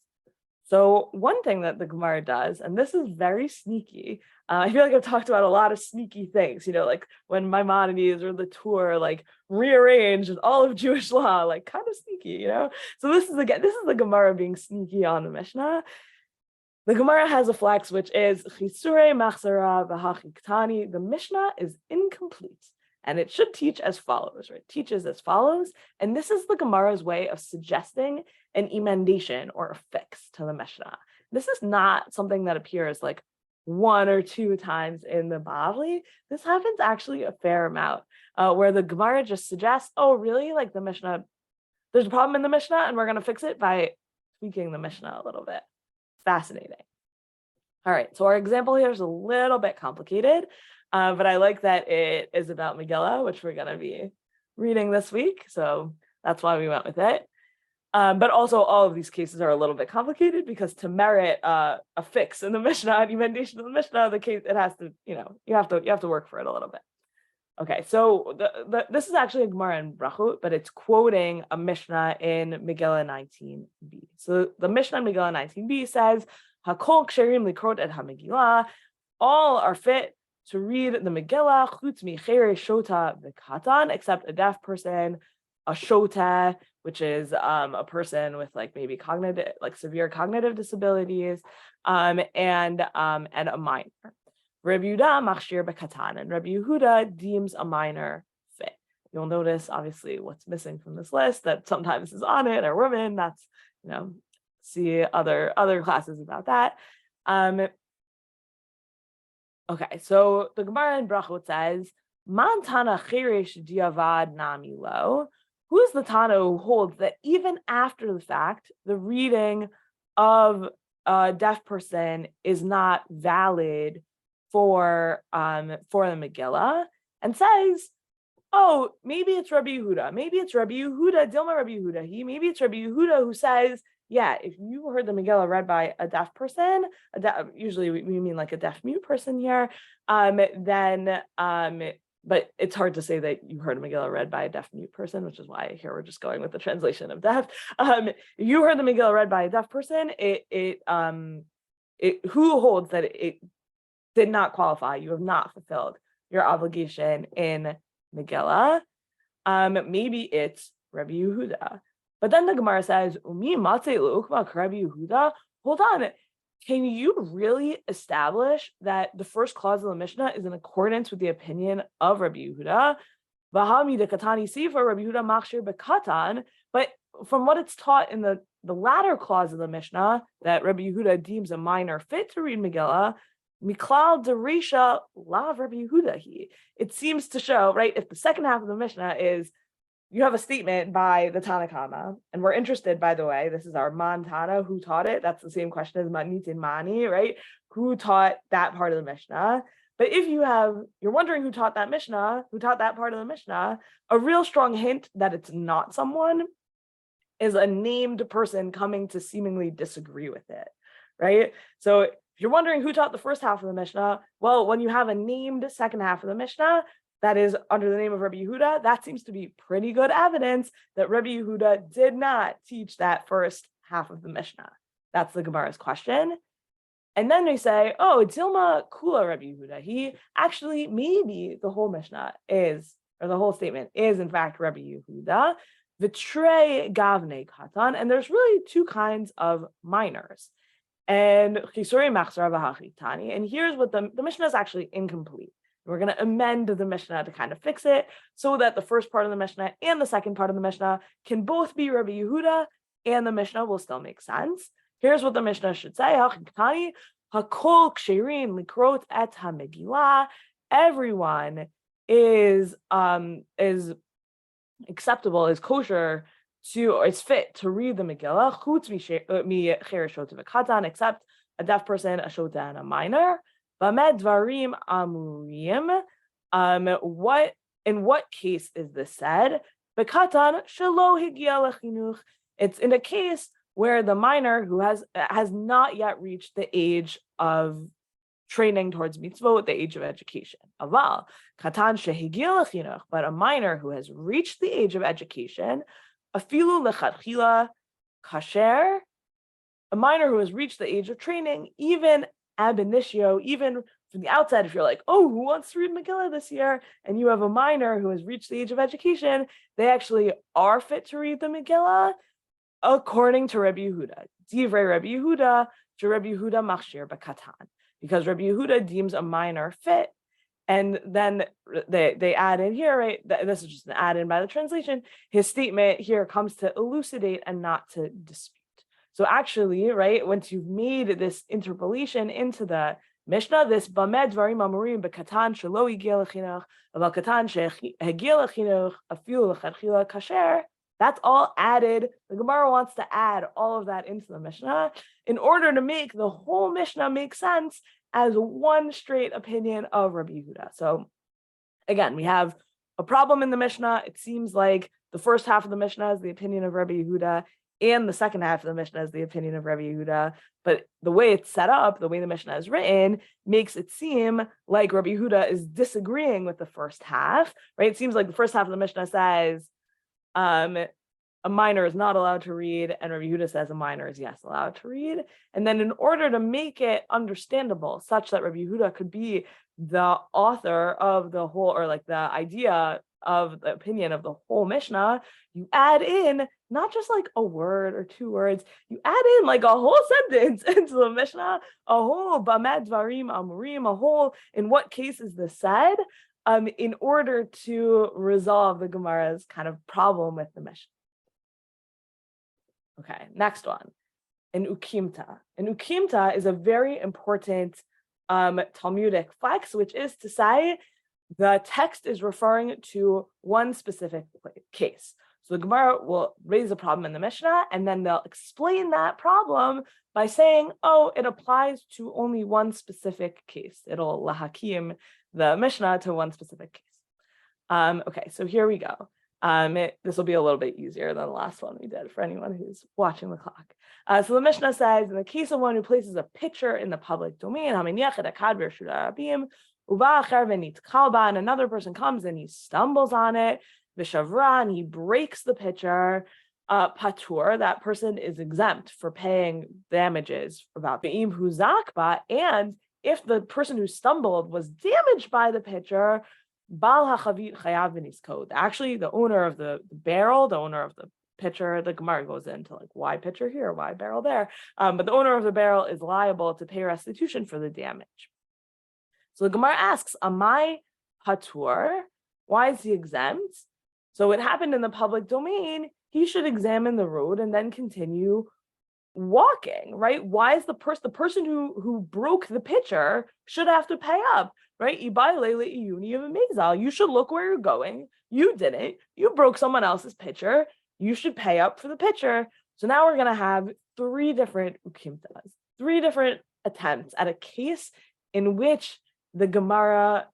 So one thing that the Gemara does, and this is very sneaky, I feel like I've talked about a lot of sneaky things, like when Maimonides or the Torah like rearranged all of Jewish law, like kind of sneaky, So this is the Gemara being sneaky on the Mishnah. The Gemara has a flex, which is Chisure Machzara V'Hachiktani. The Mishnah is incomplete, and it should teach as follows, right? It teaches as follows, and this is the Gemara's way of suggesting an emendation or a fix to the Mishnah. This is not something that appears like one or two times in the Bavli. This happens actually a fair amount, where the Gemara just suggests, oh, really? Like the Mishnah, there's a problem in the Mishnah, and we're going to fix it by tweaking the Mishnah a little bit. Fascinating. All right, so our example here is a little bit complicated, but I like that it is about Megillah, which we're going to be reading this week, so that's why we went with it. But also all of these cases are a little bit complicated because to merit a fix in the Mishnah, an emendation of the Mishnah, the case it has to, you have to work for it a little bit. Okay, so this is actually a Gemara in Brachot, but it's quoting a Mishnah in Megillah 19b. So the Mishnah in Megillah 19b says, "Hakol ksherim likrot et hamegillah." All are fit to read the Megillah, chutz michere shota v'katan, except a deaf person, a shota, which is a person with like maybe severe cognitive disabilities, and a minor. Rabbi Yehuda machshir bekatan, and Rabbi Yehuda deems a minor fit. You'll notice, obviously, what's missing from this list that sometimes is on it, or women. That's, see other classes about that. Okay, so the Gemara in Brachot says, "Man tana cheresh diavad nami lo." Who is the Tana who holds that even after the fact, the reading of a deaf person is not valid for the Megillah, and says, oh, maybe it's Rabbi Yehuda. Maybe it's Rabbi Yehuda, Dilma Rabbi Yehuda. Maybe it's Rabbi Yehuda who says, yeah, if you heard the Megillah read by a deaf person, usually we mean like a deaf mute person here, but it's hard to say that you heard a Megillah read by a deaf mute person, which is why here we're just going with the translation of deaf. If you heard the Megillah read by a deaf person, who holds that it did not qualify? You have not fulfilled your obligation in Megillah. Maybe it's Rabbi Yehuda. But then the Gemara says, Umi matze l'ukma Rabbi Yehuda. Hold on. Can you really establish that the first clause of the Mishnah is in accordance with the opinion of Rabbi Yehuda? V'hami de katani sifa Rabbi Yehuda machshir bekatan. But from what it's taught in the latter clause of the Mishnah, that Rabbi Yehuda deems a minor fit to read Megillah, Miklal derisha lav Rabbi Yehuda he. It seems to show, right, if the second half of the Mishnah is, you have a statement by the Tanakama, and we're interested, by the way, this is our Man Tana, who taught it. That's the same question as Manit and Mani, right? Who taught that part of the Mishnah? But if you're wondering who taught that part of the Mishnah, a real strong hint that it's not someone is a named person coming to seemingly disagree with it, right? So if you're wondering who taught the first half of the Mishnah, well, when you have a named second half of the Mishnah, that is under the name of Rabbi Yehuda, that seems to be pretty good evidence that Rabbi Yehuda did not teach that first half of the Mishnah. That's the Gemara's question. And then they say, oh, Dilma Kula Rabbi Yehuda. He actually, maybe the whole Mishnah is, or the whole statement is in fact Rabbi Yehuda. Vitre Gavne Katan. And there's really two kinds of minors. And Chisuri Machzara V'Hachitani. And here's what the Mishnah is actually incomplete. We're going to amend the Mishnah to kind of fix it so that the first part of the Mishnah and the second part of the Mishnah can both be Rabbi Yehuda and the Mishnah will still make sense. Here's what the Mishnah should say. Hakol ksherin likrot et hamegillah. Everyone is acceptable, is kosher is fit to read the Megillah, chutz mi chereshot v'katan, except a deaf person, a shota, and a minor. Bamed dvarim amurim. In what case is this said? Bekatan shelo higia lechinuch. It's in a case where the minor who has not yet reached the age of training towards mitzvot, the age of education. Aval, katan shehigil lechinuch, but a minor who has reached the age of education, afilu lechatchila kasher, a minor who has reached the age of training, even ab initio, even from the outside, if you're like, oh, who wants to read Megillah this year? And you have a minor who has reached the age of education, they actually are fit to read the Megillah, according to Rabbi Yehuda. Divrei Rabbi Yehuda, to Rabbi Yehuda machshir b'katan, because Rabbi Yehuda deems a minor fit. And then they add in here, right? This is just an add in by the translation. His statement here comes to elucidate and not to dispute. So actually, right, once you've made this interpolation into the Mishnah, this bamed dvarim amurim bekatan shelo higia lechinuch, aval katan shehigia lechinuch afilu lechatchila kasher. That's all added. The Gemara wants to add all of that into the Mishnah in order to make the whole Mishnah make sense as one straight opinion of Rabbi Yehuda. So again, we have a problem in the Mishnah. It seems like the first half of the Mishnah is the opinion of Rabbi Yehuda, and the second half of the Mishnah is the opinion of Rabbi Yehuda. But the way it's set up, the way the Mishnah is written, makes it seem like Rabbi Yehuda is disagreeing with the first half, right? It seems like the first half of the Mishnah says a minor is not allowed to read, and Rabbi Yehuda says a minor is yes allowed to read. And then in order to make it understandable, such that Rabbi Yehuda could be the author of the whole, or like the idea of the opinion of the whole Mishnah, you add in not just like a word or two words, you add in like a whole sentence into the Mishnah, a whole bamed dvarim amurim, a whole in what case is this said, in order to resolve the Gemara's kind of problem with the Mishnah. Okay, next one, an ukimta. An ukimta is a very important Talmudic flex, which is to say the text is referring to one specific case. So the Gemara will raise a problem in the Mishnah, and then they'll explain that problem by saying, oh, it applies to only one specific case. It'll lahakim the Mishnah to one specific case. Okay, so here we go. This will be a little bit easier than the last one we did for anyone who's watching the clock. So the Mishnah says, in the case of one who places a picture in the public domain, and another person comes and he stumbles on it, Vishavra, and he breaks the pitcher, patur, that person is exempt for paying damages about Be'im Huzakba, and if the person who stumbled was damaged by the pitcher, Bal HaChavit Chayav V'Niskod. Actually, the owner of the barrel, the owner of the pitcher, the Gemara goes into like why pitcher here, why barrel there, but the owner of the barrel is liable to pay restitution for the damage. So the Gemara asks, Amai patur? Why is he exempt? So it happened in the public domain. He should examine the road and then continue walking, right? Why is the person who broke the pitcher should have to pay up, right? You should look where you're going. You didn't. You broke someone else's pitcher. You should pay up for the pitcher. So now we're going to have three different ukimtas, three different attempts at a case in which the Gemara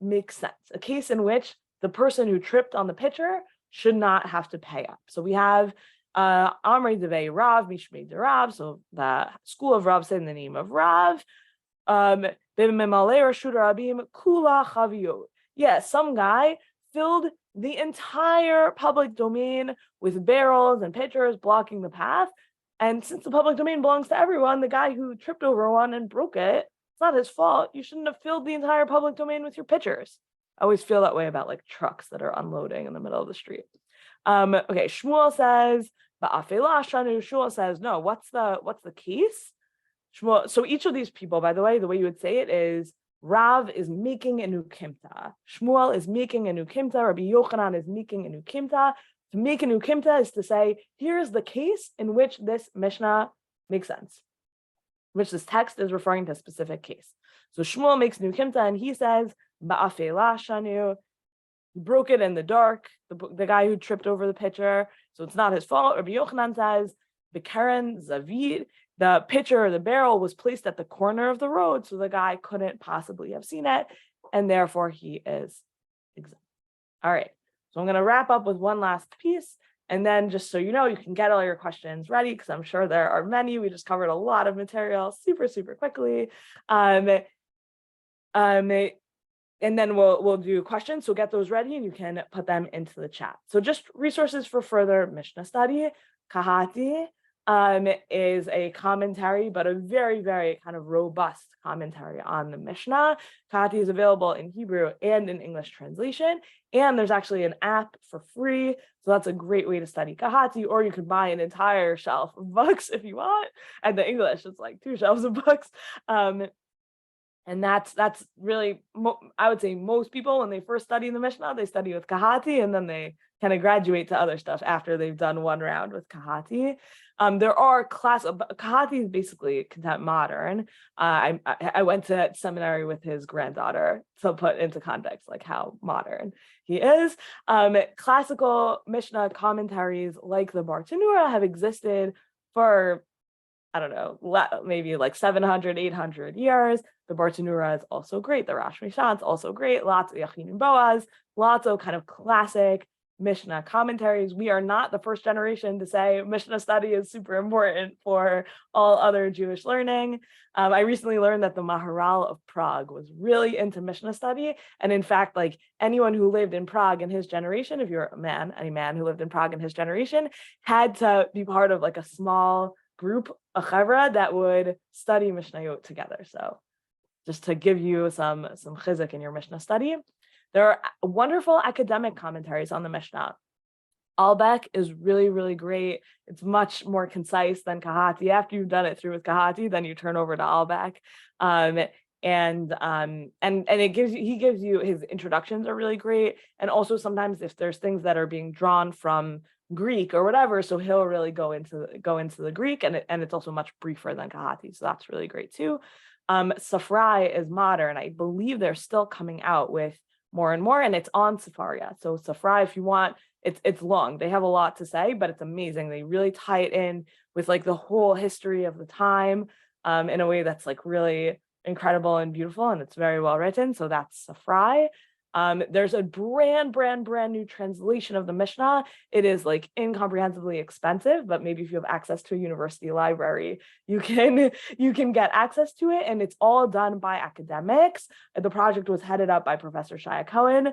makes sense, a case in which the person who tripped on the pitcher should not have to pay up. So we have Amrei Devei Rav, Mishmei de Rav, so the school of Rav said in the name of Rav. Yes, some guy filled the entire public domain with barrels and pitchers blocking the path. And since the public domain belongs to everyone, the guy who tripped over one and broke it, it's not his fault. You shouldn't have filled the entire public domain with your pitchers. I always feel that way about like trucks that are unloading in the middle of the street. Okay, Shmuel says, Shmuel says, no, what's the case? Shmuel, so each of these people, by the way you would say it is Rav is making a new kimta. Shmuel is making a new kimta. Rabbi Yochanan is making a new kimta. To make a new kimta is to say, here's the case in which this Mishnah makes sense, which this text is referring to a specific case. So Shmuel makes a new kimta and he says, Ba'afela shanu, he broke it in the dark, the guy who tripped over the pitcher, so it's not his fault. Rabbi Yochanan says, B'keren Zavid, the pitcher or the barrel was placed at the corner of the road, so the guy couldn't possibly have seen it, and therefore he is exempt. All right, so I'm going to wrap up with one last piece, and then just so you know, you can get all your questions ready, because I'm sure there are many. We just covered a lot of material super, super quickly. And then we'll do questions. So get those ready and you can put them into the chat. So just resources for further Mishnah study. Kahati is a commentary, but a very, very kind of robust commentary on the Mishnah. Kahati is available in Hebrew and in English translation. And there's actually an app for free. So that's a great way to study Kahati, or you could buy an entire shelf of books if you want. And the English, it's like 2 shelves of books. And that's really, I would say most people, when they first study the Mishnah, they study with Kahati, and then they kind of graduate to other stuff after they've done one round with Kahati. There are Kahati is basically contempt modern. I went to seminary with his granddaughter to put into context like how modern he is. Classical Mishnah commentaries like the Bartanura have existed for, I don't know, maybe like 700, 800 years. The Bartanura is also great. The Rosh Mishna is also great. Lots of Yachin and Boaz, lots of kind of classic Mishnah commentaries. We are not the first generation to say Mishnah study is super important for all other Jewish learning. I recently learned that the Maharal of Prague was really into Mishnah study. And in fact, like anyone who lived in Prague in his generation, if you're a man, any man who lived in Prague in his generation, had to be part of like a small group, a chevra, that would study Mishnayot together. So just to give you some chizuk in your Mishnah study. There are wonderful academic commentaries on the Mishnah. Albeck is really, really great. It's much more concise than Kahati. After you've done it through with Kahati, then you turn over to Albeck. And he gives you, his introductions are really great. And also sometimes if there's things that are being drawn from Greek or whatever, so he'll really go into the Greek, and it's also much briefer than Kahati. So that's really great too. Safrai is modern. I believe they're still coming out with more and more, and it's on Sefaria. So Safrai, if you want, it's long. They have a lot to say, but it's amazing. They really tie it in with like the whole history of the time in a way that's like really incredible and beautiful, and it's very well written. So that's Safrai. There's a brand new translation of the Mishnah. It is like incomprehensibly expensive, but maybe if you have access to a university library, you can get access to it. And it's all done by academics. The project was headed up by Professor Shia Cohen.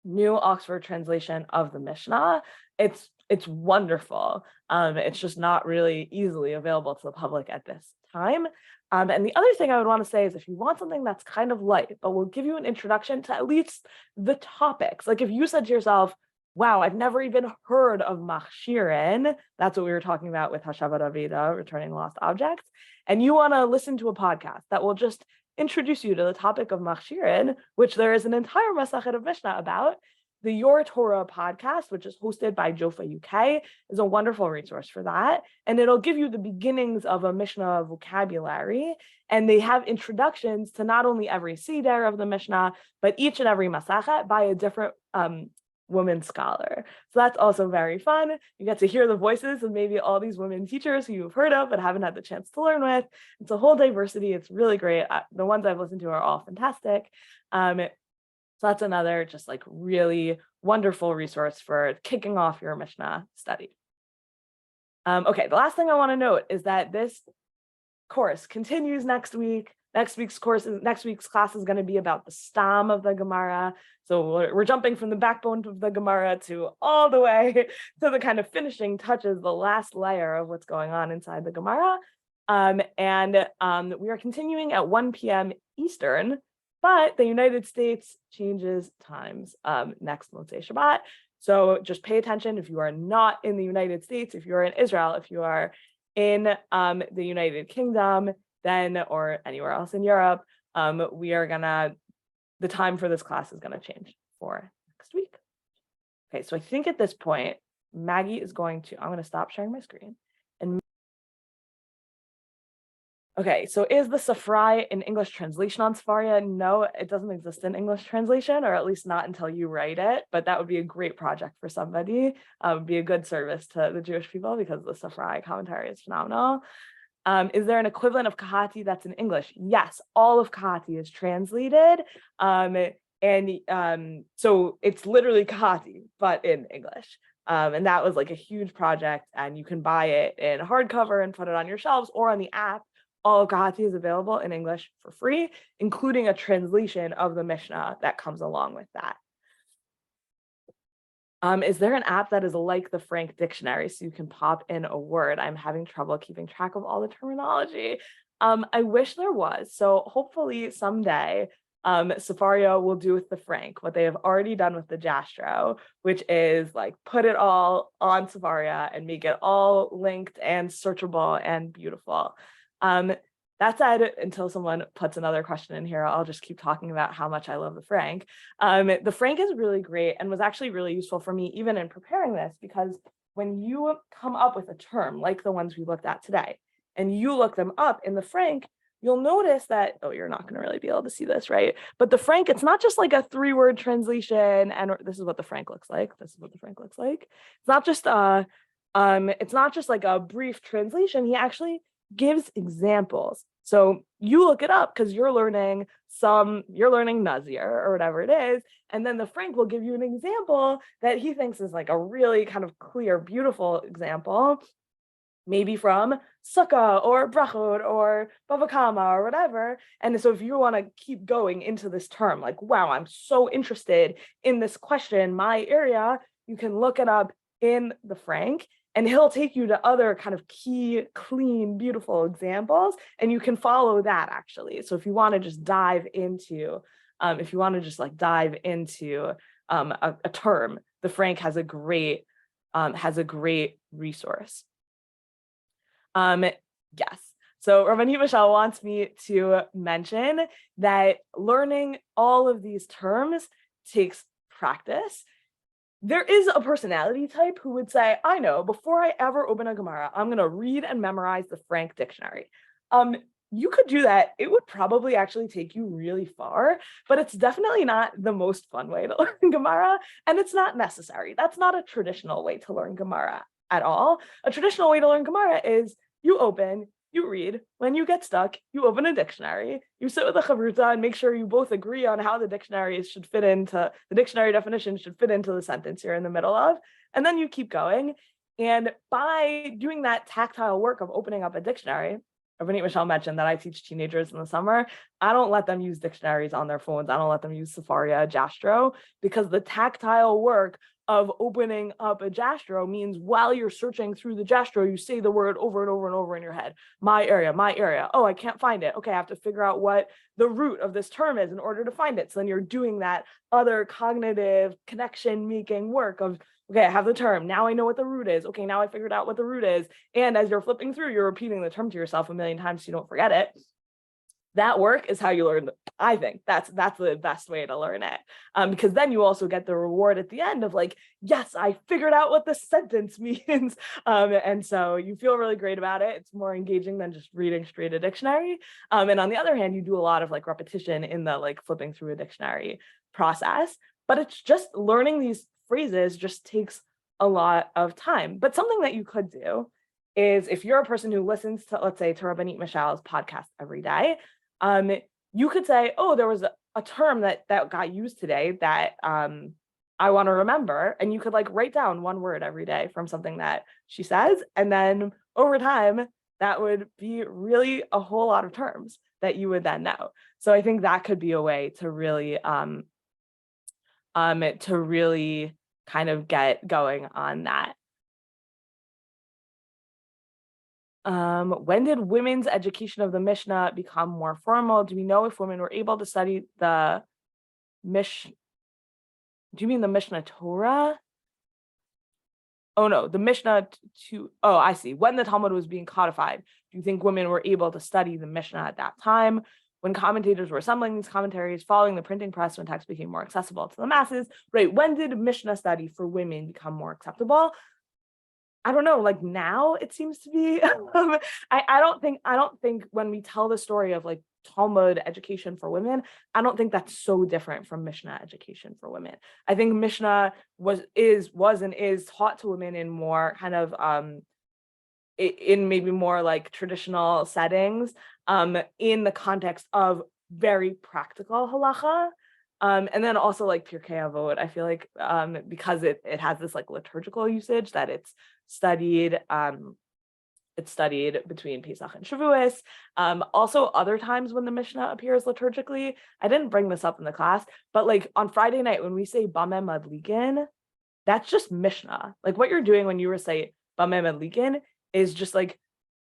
New Oxford translation of the Mishnah. It's wonderful. It's just not really easily available to the public at this time. And the other thing I would want to say is if you want something that's kind of light, but will give you an introduction to at least the topics. Like if you said to yourself, wow, I've never even heard of machshirin. That's what we were talking about with Hashavat Aveda, returning lost objects. And you want to listen to a podcast that will just introduce you to the topic of machshirin, which there is an entire Masachet of Mishnah about. The Your Torah podcast, which is hosted by Jofa UK, is a wonderful resource for that. And it'll give you the beginnings of a Mishnah vocabulary. And they have introductions to not only every Seder of the Mishnah, but each and every Masachet by a different woman scholar. So that's also very fun. You get to hear the voices of maybe all these women teachers who you've heard of but haven't had the chance to learn with. It's a whole diversity. It's really great. The ones I've listened to are all fantastic. So that's another just like really wonderful resource for kicking off your Mishnah study. Okay, the last thing I want to note is that this course continues next week. Next week's class is going to be about the stam of the Gemara. So we're jumping from the backbone of the Gemara to all the way to the kind of finishing touches, the last layer of what's going on inside the Gemara. We are continuing at 1 p.m. Eastern. But the United States changes times next Motzei Shabbat. So just pay attention if you are not in the United States, if you are in Israel, if you are in the United Kingdom, then or anywhere else in Europe, the time for this class is going to change for next week. Okay, so I think at this point, Maggie is I'm going to stop sharing my screen. Okay, so is the Safrai in English translation on Sefaria? No, it doesn't exist in English translation, or at least not until you write it, but that would be a great project for somebody. It would be a good service to the Jewish people because the Safrai commentary is phenomenal. Is there an equivalent of Kahati that's in English? Yes, all of Kahati is translated. So it's literally Kahati, but in English. And that was like a huge project, and you can buy it in hardcover and put it on your shelves or on the app. all of Kahati is available in English for free, including a translation of the Mishnah that comes along with that. Is there an app that is like the Frank Dictionary so you can pop in a word? I'm having trouble keeping track of all the terminology. I wish there was. So hopefully someday Safario will do with the Frank what they have already done with the Jastro, which is like put it all on Safaria and make it all linked and searchable and beautiful. That said, until someone puts another question in here, I'll just keep talking about how much I love the Frank. The Frank is really great and was actually really useful for me even in preparing this, because when you come up with a term like the ones we looked at today, and you look them up in the Frank, you'll notice that, oh, you're not going to really be able to see this, right? But the Frank, it's not just like a 3-word translation, and this is what the Frank looks like. This is what the Frank looks like. It's not just like a brief translation. He actually gives examples. So you look it up because you're learning Nazir or whatever it is, and then the Frank will give you an example that he thinks is like a really kind of clear, beautiful example, maybe from Sukkah or Brachot or Bava Kama or whatever. And so if you want to keep going into this term, like, wow, I'm so interested in this question, my area, you can look it up in the Frank, and he'll take you to other kind of key, clean, beautiful examples, and you can follow that actually. So if you want to just dive into, a term, the Frank has a great resource. Yes. So Rabbanit Michelle wants me to mention that learning all of these terms takes practice. There is a personality type who would say, I know, before I ever open a Gemara, I'm going to read and memorize the Frank Dictionary. You could do that. It would probably actually take you really far, but it's definitely not the most fun way to learn Gemara, and it's not necessary. That's not a traditional way to learn Gemara at all. A traditional way to learn Gemara is you open, you read. When you get stuck, you open a dictionary, you sit with a chavruta and make sure you both agree on how the dictionary definition should fit into the sentence you're in the middle of, and then you keep going. And by doing that tactile work of opening up a dictionary, Rabbanit Michelle mentioned that I teach teenagers in the summer. I don't let them use dictionaries on their phones. I don't let them use Safaria, Jastro, because the tactile work of opening up a Jastro means while you're searching through the Jastro, you say the word over and over and over in your head. My area, my area. Oh, I can't find it. Okay, I have to figure out what the root of this term is in order to find it. So then you're doing that other cognitive connection making work of, okay, I have the term. Now I know what the root is. Okay, now I figured out what the root is. And as you're flipping through, you're repeating the term to yourself a million times so you don't forget it. That work is how you learn. I think that's the best way to learn it, because then you also get the reward at the end of like, yes, I figured out what the sentence means, and so you feel really great about it. It's more engaging than just reading straight a dictionary. And on the other hand, you do a lot of like repetition in the like flipping through a dictionary process. But it's just learning these phrases just takes a lot of time. But something that you could do is if you're a person who listens to, let's say, to Rabbanit Michelle's podcast every day, you could say, oh, there was a term that got used today that I want to remember. And you could like write down one word every day from something that she says. And then over time, that would be really a whole lot of terms that you would then know. So I think that could be a way to really kind of get going on that. When did women's education of the Mishnah become more formal? Do we know if women were able to study the Mishnah? Do you mean the Mishnah Torah? Oh no, the Mishnah oh, I see. When the Talmud was being codified, do you think women were able to study the Mishnah at that time? When commentators were assembling these commentaries, following the printing press, when text became more accessible to the masses, right? When did Mishnah study for women become more acceptable? I don't know, like now it seems to be, I don't think when we tell the story of like Talmud education for women, I don't think that's so different from Mishnah education for women. I think Mishnah was and is taught to women in more kind of, in maybe more like traditional settings, in the context of very practical halacha. And then also like Pirkei Avot, I feel like because it has this like liturgical usage that it's studied it's studied between Pesach and Shavuos. Also, other times when the Mishnah appears liturgically, I didn't bring this up in the class, but like on Friday night when we say Bameh Madlikin, that's just Mishnah. Like what you're doing when you recite Bameh Madlikin is just like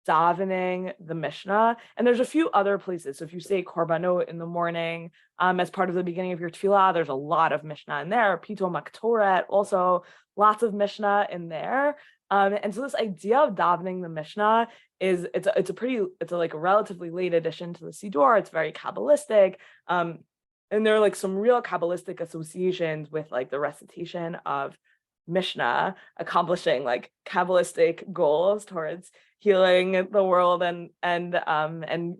davening the Mishnah. And there's a few other places. So if you say Korbanot in the morning, as part of the beginning of your tefillah, there's a lot of Mishnah in there. Pito Maktoret, also lots of Mishnah in there. And so this idea of davening the Mishnah it's a like a relatively late addition to the Siddur. It's very Kabbalistic. And there are like some real Kabbalistic associations with like the recitation of Mishnah accomplishing like Kabbalistic goals towards healing the world and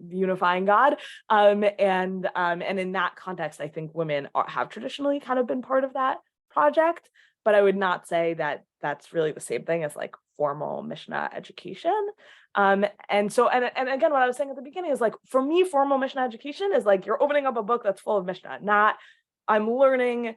unifying God. And in that context, I think women have traditionally kind of been part of that project, but I would not say that that's really the same thing as like formal Mishnah education. And again, what I was saying at the beginning is like, for me, formal Mishnah education is like you're opening up a book that's full of Mishnah, not I'm learning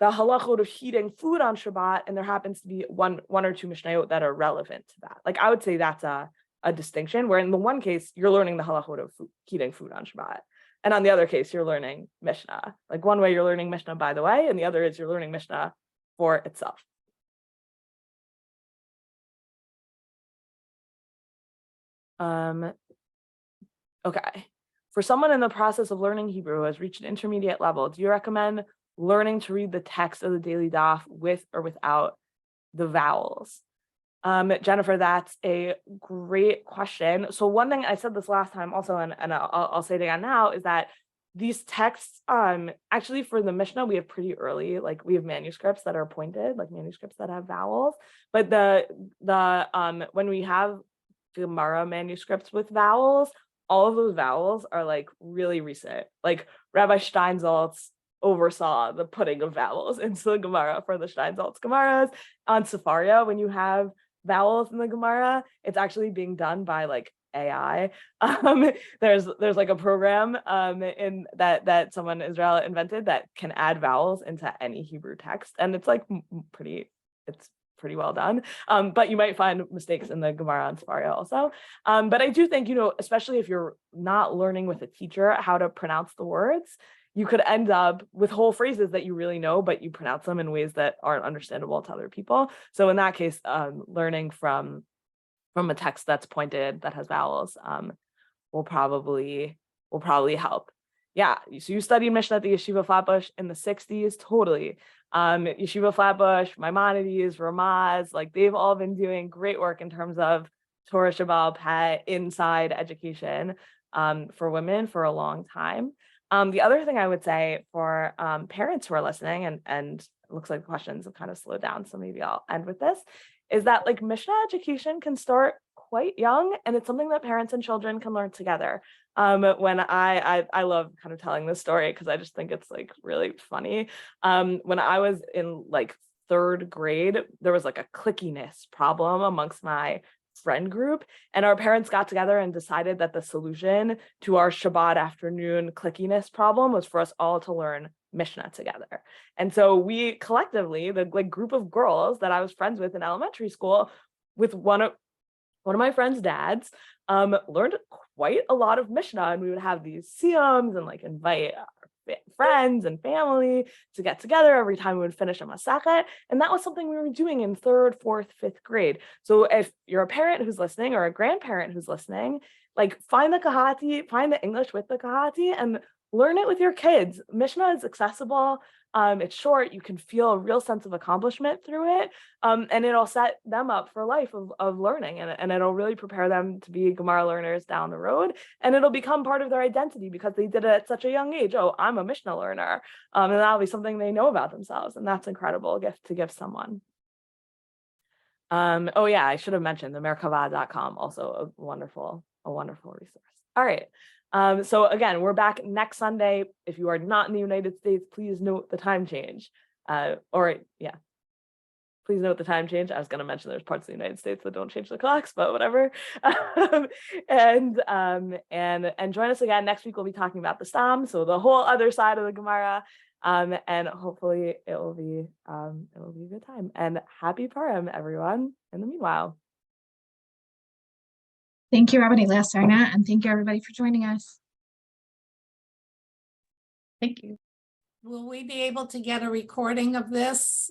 the halachot of heating food on Shabbat, and there happens to be one or two Mishnayot that are relevant to that. Like I would say that's a distinction, where in the one case, you're learning the halachot of heating food on Shabbat. And on the other case, you're learning Mishnah. Like one way you're learning Mishnah by the way, and the other is you're learning Mishnah for itself. Okay. For someone in the process of learning Hebrew who has reached an intermediate level, do you recommend learning to read the text of the daily daf with or without the vowels? Jennifer, that's a great question. So one thing I said this last time also, and I'll say it again now, is that these texts, actually for the Mishnah, we have pretty early, like we have manuscripts that are pointed, like manuscripts that have vowels. But when we have Gemara manuscripts with vowels, all of those vowels are like really recent. Like Rabbi Steinsaltz oversaw the putting of vowels into the Gemara for the Steinsaltz Gemaras. On Sefaria, when you have vowels in the Gemara, it's actually being done by like AI. There's like a program in that someone in Israel invented that can add vowels into any Hebrew text, and it's like it's pretty well done. But you might find mistakes in the Gemara on Sefaria also. But I do think, especially if you're not learning with a teacher how to pronounce the words, you could end up with whole phrases that you really know, but you pronounce them in ways that aren't understandable to other people. So in that case, learning from a text that's pointed, that has vowels, will probably help. Yeah, so you studied Mishnah at the Yeshiva Flatbush in the 60s, totally. Yeshiva Flatbush, Maimonides, Ramaz, like they've all been doing great work in terms of Torah Shabbat Peh inside education for women for a long time. The other thing I would say for parents who are listening, and it looks like the questions have kind of slowed down, so maybe I'll end with this, is that like Mishnah education can start quite young, and it's something that parents and children can learn together. When I love kind of telling this story because I just think it's like really funny. When I was in like 3rd grade, there was like a clickiness problem amongst my friend group, and our parents got together and decided that the solution to our Shabbat afternoon clickiness problem was for us all to learn Mishnah together. And so we collectively, the like group of girls that I was friends with in elementary school, with one of my friends' dads, learned quite a lot of Mishnah, and we would have these siyums and like invite our friends and family to get together every time we would finish a masachet. And that was something we were doing in 3rd, 4th, 5th grade. So if you're a parent who's listening or a grandparent who's listening, like find the English with the Kahati and learn it with your kids. Mishnah is accessible. It's short. You can feel a real sense of accomplishment through it. And it'll set them up for life of learning, and it'll really prepare them to be Gemara learners down the road. And it'll become part of their identity because they did it at such a young age. Oh, I'm a Mishnah learner. And that'll be something they know about themselves. And that's an incredible gift to give someone. Oh yeah, I should have mentioned the merkava.com, also a wonderful resource. All right. So again, we're back next Sunday. If you are not in the United States, please note the time change. Please note the time change. I was going to mention there's parts of the United States that don't change the clocks, but whatever. And join us again next week. We'll be talking about the Stam, so the whole other side of the Gemara. And hopefully it will be a good time. And happy Purim, everyone. In the meanwhile. Thank you, Rabbanit Leah Sarna, and thank you, everybody, for joining us. Thank you. Will we be able to get a recording of this